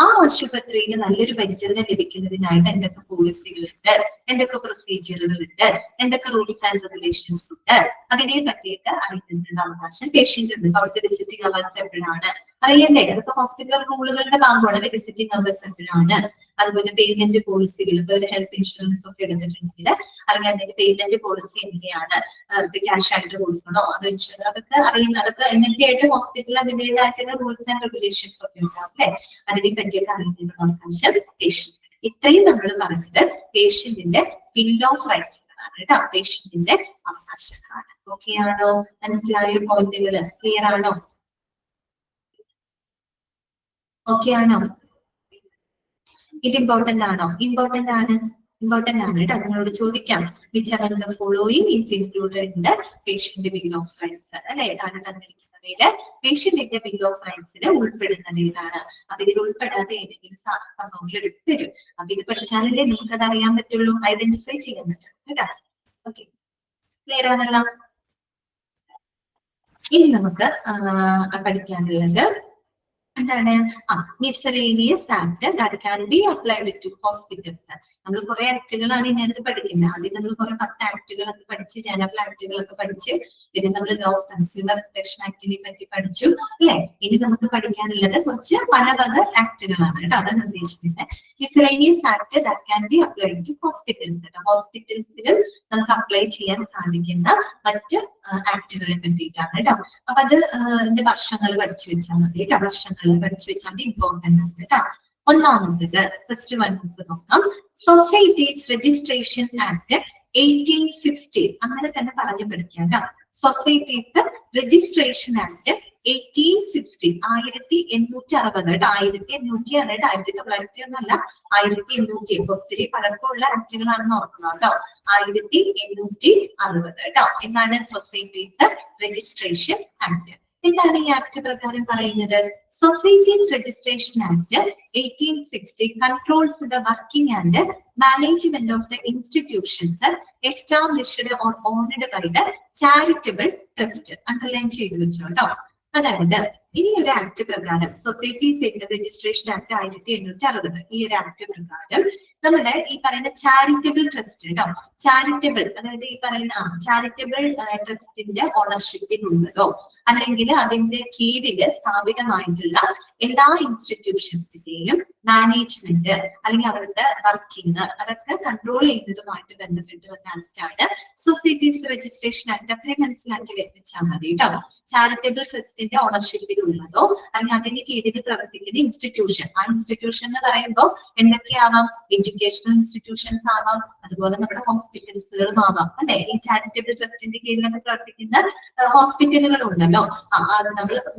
ആ ആശുപത്രിയിൽ നല്ലൊരു പരിചരണം ലഭിക്കുന്നതിനായിട്ട് എന്തൊക്കെ പോളിസികളുണ്ട്, എന്തൊക്കെ പ്രൊസീജിയറുകളുണ്ട്, എന്തൊക്കെ റൂൾസ് ആൻഡ് റെഗുലേഷൻസ് ഉണ്ട്, അതിനെ പറ്റിയിട്ട് അറിയുന്നതിനുള്ള അവകാശം പേഷ്യന്റ് ഉണ്ട്. അവിടുത്തെ വിസിറ്റിംഗ് അവേഴ്സ് എപ്പോഴാണ് അറിയണ്ടേ? അതൊക്കെ ഹോസ്പിറ്റൽ റൂളുകളുടെ ഭാഗമാണ്. വിസിറ്റിംഗ് അവേഴ്സ് എപ്പോഴാണ്, അതുപോലെ പേയ്മെന്റ് പോളിസികൾ, ഇപ്പൊ ഒരു ഹെൽത്ത് ഇൻഷുറൻസ് ഒക്കെ എടുത്തിട്ടുണ്ടെങ്കിൽ അല്ലെങ്കിൽ അതിന്റെ പേയ്മെന്റ് പോളിസി എങ്ങനെയാണ്, ക്യാഷ് ആയിട്ട് കൊടുക്കണോ, അത് ഇൻഷുറൻസ്, അതൊക്കെ അറിയുന്ന, അതൊക്കെ എന്നൊക്കെയായിട്ട് ഹോസ്പിറ്റലിൽ അതിന്റേതായ ചില റൂൾസ് ആൻഡ് റെഗുലേഷൻസ് ഒക്കെ ഉണ്ടാവും അല്ലെ. അതിനെ പറ്റിയൊക്കെ അറിയുന്നതിനുള്ള അവകാശം പേഷ്യന്റ്. ഇത്രയും നമ്മൾ പറഞ്ഞത് പേഷ്യന്റിന്റെ ബിൽ ഓഫ് റൈറ്റ്സ് ആണ് കേട്ടോ, പേഷ്യന്റിന്റെ അവകാശങ്ങളാണ്. ഓക്കെ ആണോ? മനസ്സിലായ പോയിന്റുകൾ ക്ലിയർ ആണോ? ഓക്കെ ആണോ? ഇത് ഇമ്പോർട്ടന്റ് ആണോ? ഇമ്പോർട്ടന്റ് ആണ്, ഇമ്പോർട്ടന്റ് ആണ് കേട്ടോ. നിങ്ങളോട് ചോദിക്കാം, which among the following is included in the patient bill of rights അല്ലെ. ഏതാണ് തന്നിരിക്കുന്നവയില് പേഷ്യന്റിന്റെ ബിൽ ഓഫ് റൈറ്റ്സിൽ ഉൾപ്പെടുന്നത് ഏതാണ്? അപ്പൊ ഇതിൽ ഉൾപ്പെടാത്ത ഏതെങ്കിലും സംഭവങ്ങൾ എടുത്തു തരും. അപ്പൊ ഇത് പഠിച്ചാലല്ലേ നിങ്ങൾക്ക് അത് അറിയാൻ പറ്റുള്ളൂ, ഐഡന്റിഫൈ ചെയ്യാൻ പറ്റും കേട്ടോ. ഓക്കെ, ക്ലിയർ ആണല്ലോ. ഇനി നമുക്ക് പഠിക്കാനുള്ളത് എന്താണ്? Miscellaneous act that can be applied to hospitals. നമ്മൾ കുറെ ആക്ടുകളാണ് ഇതിനകത്ത് പഠിക്കുന്നത്. ആദ്യം നമ്മൾ കുറെ 10 ആക്ടുകളൊക്കെ പഠിച്ച്, ജനറൽ ആക്ടുകളൊക്കെ പഠിച്ച്, പിന്നെ നമ്മൾ ലോ ഓഫ് കൺസ്യൂമർ പ്രൊട്ടക്ഷൻ ആക്ടിനെ പറ്റി പഠിച്ചു അല്ലെ. ഇനി നമുക്ക് പഠിക്കാനുള്ളത് കുറച്ച് പല ആക്ടുകളാണ് കേട്ടോ. അതാണ് ഉദ്ദേശിക്കുന്നത്. Miscellaneous act that can be applied to hospitals. ഹോസ്പിറ്റൽസിലും നമുക്ക് അപ്ലൈ ചെയ്യാൻ സാധിക്കുന്ന മറ്റ് ആക്ടുകളെ പറ്റിയിട്ടാണ് കേട്ടോ. അപ്പൊ അത് വർഷങ്ങൾ പഠിച്ചു വെച്ചാൽ മതി കേട്ടോ. വർഷങ്ങൾ പഠിച്ചു വെച്ചാൽ മതി, ഇമ്പോർട്ടന്റ് ആണ് കേട്ടോ. ഒന്നാമത്തത് ഫസ്റ്റ് വൺ നമുക്ക് നോക്കാം. Societies registration act 1860. അങ്ങനെ തന്നെ പറഞ്ഞു പഠിക്കാം കേട്ടോ. സൊസൈറ്റീസ് രജിസ്ട്രേഷൻ ആക്ട് 1860, 1860 കേട്ടോ. 1800 ആണ് കേട്ടോ, 1900 ഒന്നല്ല, 1800. ഒത്തിരി പഴക്കമുള്ള ആക്ടുകളാണെന്ന് ഓർക്കണം കേട്ടോ. 1860 കേട്ടോ. എന്താണ് സൊസൈറ്റീസ് രജിസ്ട്രേഷൻ ആക്ട്? എന്താണ് ഈ ആക്ട് പ്രകാരം പറയുന്നത്? Societies registration act 1860 controls the working and management of the institutions established or owned by the charitable trust. Underline ചെയ്തു വെച്ചോ കേട്ടോ. അതായത് ഇനി ഒരു ആക്ട് പ്രകാരം സൊസൈറ്റീസ് രജിസ്ട്രേഷൻ ആക്ട് 1860 ഈ ഒരു ആക്ട് പ്രകാരം നമ്മുടെ ഈ പറയുന്ന ചാരിറ്റബിൾ ട്രസ്റ്റ് കേട്ടോ, ചാരിറ്റബിൾ അതായത് ഈ പറയുന്ന ചാരിറ്റബിൾ ട്രസ്റ്റിന്റെ ഓണർഷിപ്പിനുള്ളതോ അല്ലെങ്കിൽ അതിന്റെ കീഴില് സ്ഥാപിതമായിട്ടുള്ള എല്ലാ ഇൻസ്റ്റിറ്റ്യൂഷൻസിന്റെയും മാനേജ്മെന്റ് അല്ലെങ്കിൽ അവരുടെ വർക്കിംഗ് അതൊക്കെ കൺട്രോൾ ചെയ്യുന്നതുമായിട്ട് ബന്ധപ്പെട്ട് വന്ന ആക്ടാണ് സൊസൈറ്റീസ് രജിസ്ട്രേഷൻ ആക്ട്. അത്രയും മനസ്സിലാക്കി വെച്ചാൽ മതി കേട്ടോ. ചാരിറ്റബിൾ ട്രസ്റ്റിന്റെ ഓണർഷിപ്പിലുള്ളതോ അല്ലെങ്കിൽ അതിന് കീഴിൽ പ്രവർത്തിക്കുന്ന ഇൻസ്റ്റിറ്റ്യൂഷൻ, ആ ഇൻസ്റ്റിറ്റ്യൂഷൻ എന്ന് പറയുമ്പോൾ എന്തൊക്കെയാവാം? എഡ്യൂക്കേഷണൽ ഇൻസ്റ്റിറ്റ്യൂഷൻസ് ആവാം, അതുപോലെ നമ്മുടെ ഹോസ്പിറ്റൽസുകളും ആവാം അല്ലെ. ഈ ചാരിറ്റബിൾ ട്രസ്റ്റിന്റെ കീഴിലൊക്കെ പ്രവർത്തിക്കുന്ന ഹോസ്പിറ്റലുകൾ ഉണ്ടല്ലോ.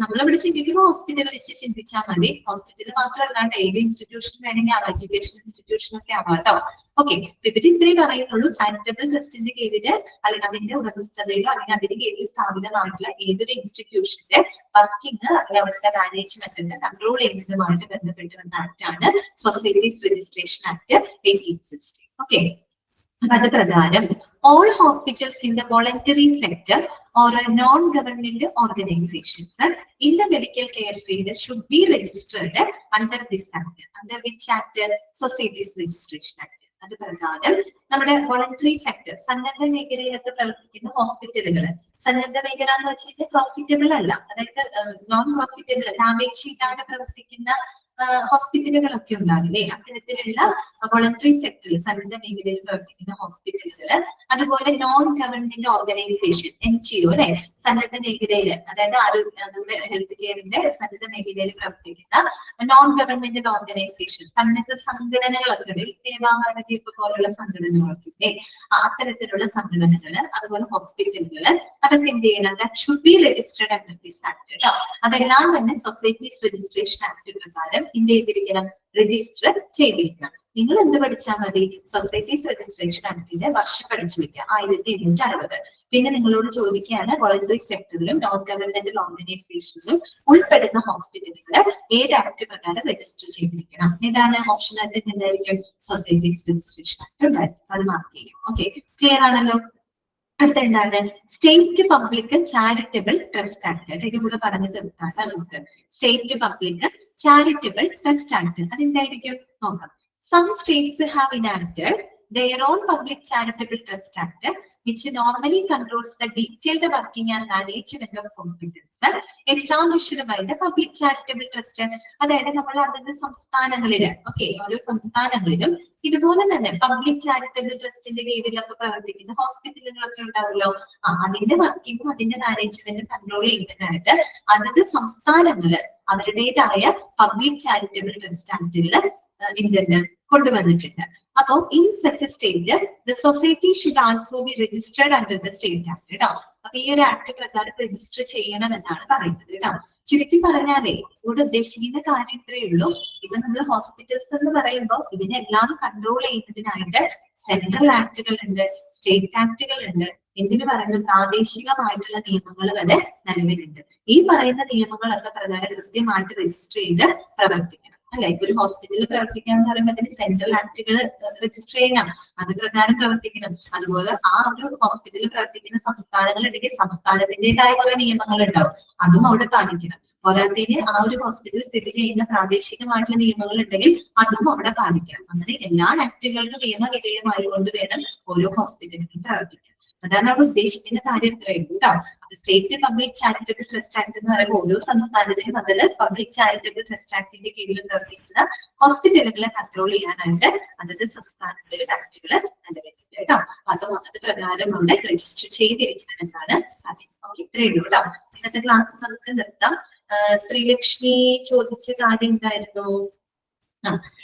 നമ്മളിവിടെ ചിന്തിക്കുമ്പോൾ ഹോസ്പിറ്റൽ വെച്ച് ചിന്തിച്ചാൽ മതി. ഹോസ്പിറ്റൽ മാത്രമല്ലാണ്ട് ഏത് ഇൻസ്റ്റിറ്റ്യൂഷൻ വേണമെങ്കിൽ ആവാം, എഡ്യൂക്കേഷൻ ഇൻസ്റ്റിറ്റ്യൂഷൻ ഒക്കെ ആവാം കേട്ടോ. ഓക്കെ, ഇവര് ഇത്രയും പറയുന്നുള്ളൂ. ചാരിറ്റബിൾ ട്രസ്റ്റിന്റെ കീഴില് അല്ലെങ്കിൽ അതിന്റെ ഉടമസ്ഥതയിലോ അല്ലെങ്കിൽ അതിന്റെ കീഴിൽ സ്ഥാപിതമായിട്ടുള്ള ഏതൊരു ഇൻസ്റ്റിറ്റ്യൂഷന്റെ വർക്കിംഗ് അല്ലെങ്കിൽ അവിടുത്തെ മാനേജ്മെന്റിന്റെ കൺട്രോൾ ചെയ്യുന്നതുമായിട്ട് ബന്ധപ്പെട്ട് വന്ന ആക്ടാണ് സൊസൈറ്റീസ് രജിസ്ട്രേഷൻ ആക്ട് 1860. ഓക്കെ, അത് പ്രകാരം all hospitals in the voluntary sector or non-government organizations in the medical care field should be registered under this act. Under which act? Societies Registration Act. അത് പ്രകാരം നമ്മുടെ voluntary sector, സന്നദ്ധ മേഖലയിലൊക്കെ പ്രവർത്തിക്കുന്ന ഹോസ്പിറ്റലുകൾ, സന്നദ്ധ മേഖല എന്ന് വെച്ചാൽ പ്രോഫിറ്റബിൾ അല്ല, അതായത് നോൺ പ്രോഫിറ്റബിൾ, ലാഭേച്ഛയില്ലാതെ പ്രവർത്തിക്കുന്ന ഹോസ്പിറ്റലുകളൊക്കെ ഉണ്ടാവില്ലേ, അത്തരത്തിലുള്ള വോളണ്ടറി സെക്ടറിൽ സന്നദ്ധ മേഖലയിൽ പ്രവർത്തിക്കുന്ന ഹോസ്പിറ്റലുകൾ, അതുപോലെ നോൺ ഗവൺമെന്റ് ഓർഗനൈസേഷൻ NGO അല്ലെ, സന്നദ്ധ മേഖലയിൽ അതായത് നമ്മുടെ ഹെൽത്ത് കെയറിന്റെ സന്നദ്ധ മേഖലയിൽ പ്രവർത്തിക്കുന്ന നോൺ ഗവൺമെന്റ് ഓർഗനൈസേഷൻ, സന്നദ്ധ സംഘടനകളൊക്കെ ഉണ്ട്, സേവാഭാരതി പോലുള്ള സംഘടനകളൊക്കെ, അത്തരത്തിലുള്ള സംഘടനകള് അതുപോലെ ഹോസ്പിറ്റലുകള് അതൊക്കെ എന്ത് ചെയ്യണം? That should be registered under this act കേട്ടോ. അതെല്ലാം തന്നെ സൊസൈറ്റീസ് രജിസ്ട്രേഷൻ ആക്ട് പ്രകാരം എന്ത് ചെയ്തിരിക്കണം? രജിസ്റ്റർ ചെയ്തിരിക്കണം. നിങ്ങൾ എന്ത് പഠിച്ചാൽ മതി? സൊസൈറ്റീസ് രജിസ്ട്രേഷൻ ആക്ടിന്റെ വർഷം പഠിച്ചു വെക്കുക 1860. പിന്നെ നിങ്ങളോട് ചോദിക്കുകയാണ് വോളണ്ടറി സെക്ടറിലും നോൺ ഗവൺമെന്റൽ ഓർഗനൈസേഷനിലും ഉൾപ്പെടുന്ന ഹോസ്പിറ്റലുകൾ ഏത് ആക്ട് പ്രകാരം രജിസ്റ്റർ ചെയ്തിരിക്കണം? ഏതാണ് ഓപ്ഷൻ? ആയിട്ട് എന്തായിരിക്കും? സൊസൈറ്റീസ് രജിസ്ട്രേഷൻ ആക്ട് ഉണ്ടായിരിക്കും. അത് മാർക്ക് ചെയ്യും. ഓക്കെ, ക്ലിയർ ആണല്ലോ. അടുത്ത എന്താണ്? State public charitable trust act. ഇത് കൂടെ പറഞ്ഞു തീർത്താണ് നമുക്ക്. State public charitable trust act അതെന്തായിരിക്കും നോക്കാം. Some states have enacted their own public charitable trust act, which normally controls the detailed working and management of hospitals established by the public charitable trust. അതായത് നമ്മൾ അതിന്റെ സംസ്ഥാനങ്ങളില് ഓരോ സംസ്ഥാനങ്ങളിലും ഇതുപോലെ തന്നെ പബ്ലിക് ചാരിറ്റബിൾ ട്രസ്റ്റിന്റെ കീഴിലൊക്കെ പ്രവർത്തിക്കുന്ന ഹോസ്പിറ്റലുകളൊക്കെ ഉണ്ടാവുമല്ലോ. അതിന്റെ വർക്കിങ്ങും അതിന്റെ മാനേജ്മെന്റും കൺട്രോൾ ചെയ്യുന്നതിനായിട്ട് അതത് സംസ്ഥാനങ്ങള് അവരുടേതായ പബ്ലിക് ചാരിറ്റബിൾ ട്രസ്റ്റ് ആക്ടുകള് ഇന്ത്യയിൽ കൊണ്ടുവന്നിട്ടുണ്ട്. അപ്പോൾ in such state the society should also be registered under the state act കേട്ടോ. അപ്പൊ ഈ ഒരു ആക്ട് പ്രകാരം രജിസ്റ്റർ ചെയ്യണം എന്നാണ് പറയുന്നത് കേട്ടോ. ചുരുക്കി പറഞ്ഞാലേ ഇവിടെ ഉദ്ദേശിക്കുന്ന കാര്യം ഇത്രയേ ഉള്ളൂ. ഇപ്പൊ നമ്മൾ ഹോസ്പിറ്റൽസ് എന്ന് പറയുമ്പോൾ ഇതിനെല്ലാം കൺട്രോൾ ചെയ്യുന്നതിനായിട്ട് സെൻട്രൽ ആക്ടുകൾ ഉണ്ട്, സ്റ്റേറ്റ് ആക്ടുകൾ ഉണ്ട്. എന്തിനു പറയുന്നത്? പ്രാദേശികമായിട്ടുള്ള നിയമങ്ങൾ വരെ നിലവിലുണ്ട്. ഈ പറയുന്ന നിയമങ്ങളൊക്കെ പ്രകാരം കൃത്യമായിട്ട് രജിസ്റ്റർ ചെയ്ത് പ്രവർത്തിക്കണം അല്ലെ. ഇപ്പൊ ഒരു ഹോസ്പിറ്റലിൽ പ്രവർത്തിക്കാൻ എന്ന് പറയുമ്പോൾ അതിന് സെൻട്രൽ ആക്ടുകൾ രജിസ്റ്റർ ചെയ്യണം, അത് പ്രകാരം പ്രവർത്തിക്കണം. അതുപോലെ ആ ഒരു ഹോസ്പിറ്റലിൽ പ്രവർത്തിക്കുന്ന സംസ്ഥാനങ്ങൾ ഉണ്ടെങ്കിൽ സംസ്ഥാനത്തിൻ്റെതായ കുറെ നിയമങ്ങൾ ഉണ്ടാവും, അതും അവിടെ പാലിക്കണം. പോരാത്തതിന് ആ ഒരു ഹോസ്പിറ്റലിൽ സ്ഥിതി ചെയ്യുന്ന പ്രാദേശികമായിട്ടുള്ള നിയമങ്ങൾ ഉണ്ടെങ്കിൽ അതും അവിടെ പാലിക്കണം. അങ്ങനെ എല്ലാ ആക്ടുകൾക്കും നിയമവിധേയമായതുകൊണ്ട് വേണം ഓരോ ഹോസ്പിറ്റലിലും പ്രവർത്തിക്കാൻ. അതാണ് അവിടെ ഉദ്ദേശിക്കുന്ന കാര്യം ഇത്രയും കേട്ടോ. State public charitable trust act എന്ന് പറയുമ്പോൾ ഓരോ സംസ്ഥാനത്തിനും അതിൽ പബ്ലിക് ചാരിറ്റബിൾ ട്രസ്റ്റ് ആക്ടിന്റെ കീഴിൽ പ്രവർത്തിക്കുന്ന ഹോസ്പിറ്റലുകളെ കൺട്രോൾ ചെയ്യാനായിട്ട് അതത് സംസ്ഥാനങ്ങളിലെ ആക്ടുകൾ നിലവിലുണ്ട് കേട്ടോ. അത് പ്രകാരം അവിടെ രജിസ്റ്റർ ചെയ്തിരിക്കണം എന്നാണ് കാര്യം. ഓക്കെ, ഇത്രയേ ഉള്ളൂ കേട്ടോ. ഇന്നത്തെ ക്ലാസ് നമുക്ക് നിർത്താം. ശ്രീലക്ഷ്മി ചോദിച്ച കാര്യം എന്തായിരുന്നു?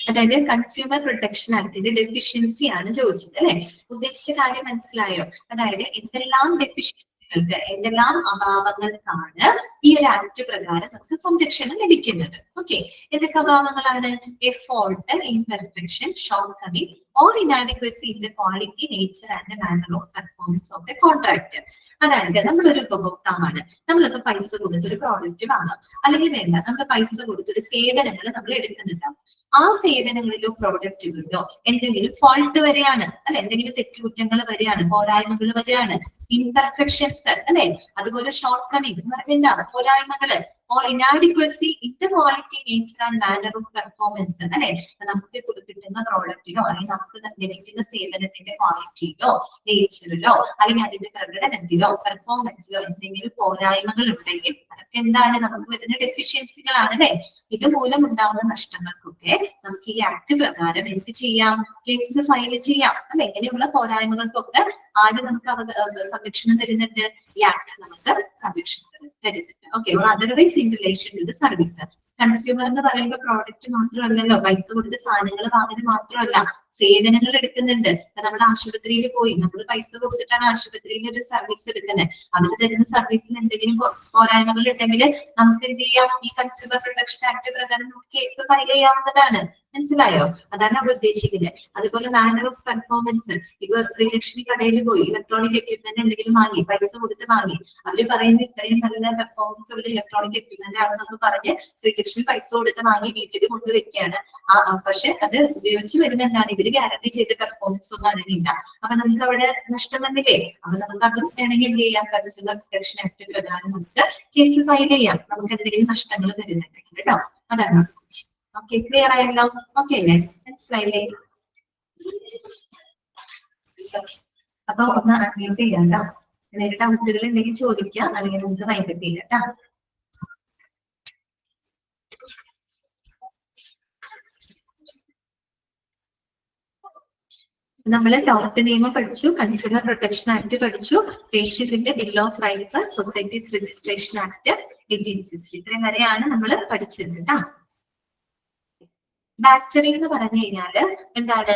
അതായത് കൺസ്യൂമർ പ്രൊട്ടക്ഷൻ ആക്ടിന്റെ ഡെഫിഷ്യൻസി ആണ് ചോദിച്ചത് അല്ലെ. ഉദ്ദേശിച്ച കാര്യം മനസ്സിലായോ? അതായത് എന്തെല്ലാം ഡെഫിഷ്യൻസികൾക്ക്, എന്തെല്ലാം അഭാവങ്ങൾക്കാണ് ഈ ഒരു ആക്ട് പ്രകാരം നമുക്ക് സംരക്ഷണം ലഭിക്കുന്നത്? ഓക്കെ, ഏതൊക്കെ അഭാവങ്ങളാണ്? A fault, imperfection, shortcoming or inadequacy in the quality, nature and the manner of performance of the contract. അതായത് നമ്മളൊരു ഉപഭോക്താവാണ്, നമ്മളിപ്പോ പൈസ കൊടുത്തൊരു പ്രോഡക്റ്റ് വാങ്ങാം, അല്ലെങ്കിൽ വേണ്ട നമ്മൾ പൈസ കൊടുത്തൊരു സേവനങ്ങൾ നമ്മൾ എടുക്കുന്നുണ്ടാവും. ആ സേവനങ്ങളിലോ പ്രോഡക്റ്റുകളിലോ എന്തെങ്കിലും ഫോൾട്ട് വരെയാണ് അല്ലെ, എന്തെങ്കിലും തെറ്റുകുറ്റങ്ങൾ വരെയാണ്, പോരായ്മകൾ വരെയാണ്, ഇംപെർഫെക്ഷൻസ് അല്ലെ, അതുപോലെ ഷോർട്ട് കമ്മിങ് എന്ന് പറഞ്ഞാൽ പോരായ്മകള്, or inadequacy in the quality, nature and manner of performance. അല്ലെ നമുക്ക് കിട്ടുന്ന പ്രോഡക്റ്റിനോ അല്ലെങ്കിൽ നമുക്ക് ലഭിക്കുന്ന സേവനത്തിന്റെ ക്വാളിറ്റിയിലോ നേച്ചറിലോ അല്ലെങ്കിൽ അതിന്റെ പ്രകടനത്തിലോ പെർഫോമൻസിലോ എന്തെങ്കിലും പോരായ്മകൾ ഉണ്ടെങ്കിൽ അതൊക്കെ എന്താണ് നമുക്ക് വരുന്ന ഡെഫിഷ്യൻസികളാണ് അല്ലെ. ഇതുമൂലം ഉണ്ടാകുന്ന നഷ്ടങ്ങൾക്കൊക്കെ നമുക്ക് ഈ ആക്ട് പ്രകാരം എന്ത് ചെയ്യാം, കേസ് ഫയൽ ചെയ്യാം അല്ലെ. ഇങ്ങനെയുള്ള പോരായ്മകൾക്കൊക്കെ ആദ്യം നമുക്ക് സംരക്ഷണം തരുന്നുണ്ട്, ഈ ആക്ട് നമുക്ക് സംരക്ഷണം തരുന്നുണ്ട്. Okay, otherwise in relation to the service. Consumer എന്ന് പറയുമ്പോൾ പ്രോഡക്റ്റ് മാത്രമല്ലല്ലോ, പൈസ കൊടുത്ത് സാധനങ്ങൾ വാങ്ങുന്നത് മാത്രമല്ല, സേവനങ്ങൾ എടുക്കുന്നുണ്ട്. നമ്മുടെ ആശുപത്രിയിൽ പോയി നമ്മൾ പൈസ കൊടുത്തിട്ടാണ് ആശുപത്രിയിൽ ഒരു സർവീസ് എടുക്കുന്നത്. അവർ തരുന്ന സർവീസിൽ എന്തെങ്കിലും പോരായ്മകൾ ഉണ്ടെങ്കിൽ നമുക്ക് എന്ത് ചെയ്യാം, ഈ കൺസ്യൂമർ പ്രൊട്ടക്ഷൻ ആക്ട് പ്രകാരം നമുക്ക് കേസ് ഫയൽ ചെയ്യാവുന്നതാണ്. മനസ്സിലായോ? അതാണ് അവിടെ ഉദ്ദേശിക്കുന്നത്. അതുപോലെ മാനർ ഓഫ് പെർഫോമൻസ്. ഇപ്പൊ ശ്രീലക്ഷ്മി കടയിൽ പോയി ഇലക്ട്രോണിക് എക്യുപ്മെന്റ് എന്തെങ്കിലും വാങ്ങി, പൈസ കൊടുത്ത് വാങ്ങി, അവര് പറയുന്നത് ഇത്രയും നല്ല പെർഫോമൻസ് ഉള്ള ഇലക്ട്രോണിക് എക്യുപ്മെന്റ് ആണെന്നൊക്കെ പറഞ്ഞ് ശ്രീലക്ഷ്മി പൈസ കൊടുത്ത് വാങ്ങി വീട്ടിൽ കൊണ്ടുവയ്ക്കുകയാണ്. പക്ഷെ അത് ഉപയോഗിച്ച് വരുമ്പോൾ എന്താണ്, ഇവര് ഗ്യാരണ്ടി ചെയ്ത പെർഫോമൻസ് ഒന്നും അതിനില്ല. അപ്പൊ നമുക്ക് അവിടെ നഷ്ടം വന്നില്ലേ. അപ്പൊ നമുക്ക് അതും വേണമെങ്കിൽ എന്ത് ചെയ്യാം, കൺസ്യൂമർ പ്രൊട്ടക്ഷൻ ആക്ട് പ്രകാരം നമുക്ക് കേസ് ഫയൽ ചെയ്യാം, നമുക്ക് എന്തെങ്കിലും നഷ്ടങ്ങൾ തരുന്നുണ്ടെങ്കിൽ കേട്ടോ. അതാണ്. ഓക്കെ, ക്ലിയർ ആയല്ലോ? ഓക്കെ അല്ലേ, മനസ്സിലായില്ലേ? അപ്പൊ ഒന്ന് അൺമ്യൂട്ട് ചെയ്യാം കേട്ടോ. നേരിട്ട് ഡൗട്ടുകൾ ഉണ്ടെങ്കിൽ ചോദിക്കുക, അല്ലെങ്കിൽ നമുക്ക് വൈകിട്ട് ചെയ്യാം കേട്ടോ. നമ്മൾ ടോർട്ട് നിയമം പഠിച്ചു, കൺസ്യൂമർ പ്രൊട്ടക്ഷൻ ആക്ട് പഠിച്ചു, പേഷ്യന്റിന്റെ bill of rights, societies registration act 1860. ഇത്രയും വരെയാണ് നമ്മൾ പഠിച്ചത് കേട്ടോ. ബാറ്ററി എന്ന് പറഞ്ഞു കഴിഞ്ഞാല് എന്താണ്,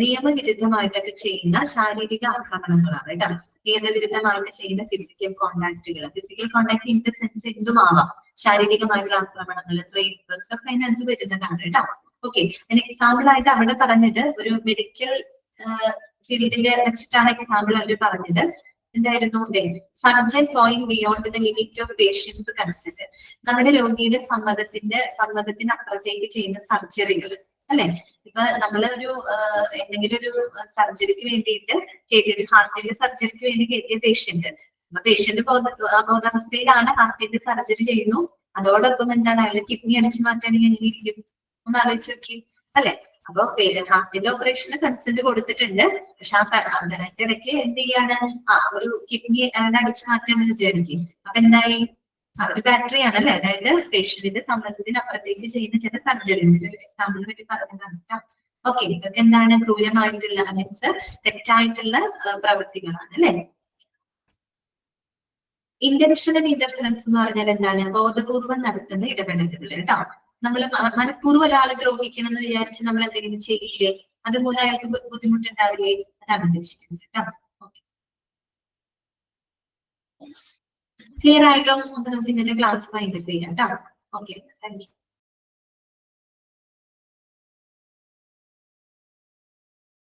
നിയമവിരുദ്ധമായിട്ടൊക്കെ ചെയ്യുന്ന ശാരീരിക ആക്രമണങ്ങളാണ് കേട്ടോ. നിയമവിരുദ്ധമായിട്ട് ചെയ്യുന്ന ഫിസിക്കൽ കോണ്ടാക്റ്റുകൾ. Physical contact in the sense എന്തുമാവാം, ശാരീരികമായിട്ടുള്ള ആക്രമണങ്ങൾ, റേപ്പ് ഒക്കെ അതിനകത്ത് വരുന്നതാണ് കേട്ടോ. ഓക്കെ, എക്സാമ്പിൾ ആയിട്ട് അവിടെ പറഞ്ഞത് ഒരു മെഡിക്കൽ ഫീൽഡിൽ വെച്ചിട്ടാണ് എക്സാമ്പിൾ അവർ പറഞ്ഞത്. എന്തായിരുന്നു, surgeon going beyond the limit of patient's consent. നമ്മുടെ രോഗിയുടെ സമ്മതത്തിന് അപ്പുറത്തേക്ക് ചെയ്യുന്ന സർജറികൾ അല്ലെ. ഇപ്പൊ നമ്മളൊരു എന്തെങ്കിലും ഒരു സർജറിക്ക് വേണ്ടിയിട്ട് കയറ്റിയ, ഹാർട്ടിന്റെ സർജറിക്ക് വേണ്ടി കയറ്റിയ പേഷ്യന്റ്, അപ്പൊ പേഷ്യന്റ് അബോധാവസ്ഥയിലാണ്, ഹാർട്ടിന്റെ സർജറി ചെയ്യുന്നു. അതോടൊപ്പം എന്താണ്, അയാൾ കിഡ്നി അടിച്ചു മാറ്റാണെങ്കിൽ എങ്ങനെ ഇരിക്കും, ഒന്ന് ആലോചിച്ച് നോക്കി അല്ലെ. അപ്പൊ ഹാർട്ടിന്റെ ഓപ്പറേഷന് കൺസെന്റ് കൊടുത്തിട്ടുണ്ട്, പക്ഷെ അതിന്റെ ഇടയ്ക്ക് എന്ത് ചെയ്യാണ്, ഒരു കിഡ്നി അടിച്ചു മാറ്റാമെന്ന് വിചാരിക്കും. അപ്പൊ എന്തായി, ഒരു ബാറ്ററിയാണ് അല്ലെ. അതായത് പേഷ്യന്റിന്റെ സമ്മതത്തിന് അപ്പുറത്തേക്ക് ചെയ്യുന്ന ചില സർജറികൾ എക്സാമ്പിളിന് വേണ്ടി പറഞ്ഞതാണ് കേട്ടോ. ഓക്കെ, ഇതൊക്കെ എന്താണ്, ക്രൂരമായിട്ടുള്ള മീൻസ് തെറ്റായിട്ടുള്ള പ്രവൃത്തികളാണ് അല്ലെ. ഇന്റൻഷണൽ ഇന്റർഫറൻസ് എന്ന് പറഞ്ഞാൽ എന്താണ്, ബോധപൂർവം നടത്തുന്ന ഇടപെടലുകൾ കേട്ടോ. നമ്മൾ മനഃപൂർവ്വം ഒരാളെ ദ്രോഹിക്കണം എന്ന് വിചാരിച്ച് നമ്മൾ എന്തെങ്കിലും ചെയ്യില്ലേ, അതുപോലെ അയാൾക്ക് ബുദ്ധിമുട്ടുണ്ടാവില്ലേ, അതാണ് ഉദ്ദേശിക്കുന്നത് കേട്ടോ. ക്ലിയർ ആയല്ലോ? അപ്പൊ നമുക്ക് ഇന്നത്തെ ക്ലാസ് വൈൻഡപ്പ് ചെയ്യാം കേട്ടോ. Okay, thank you.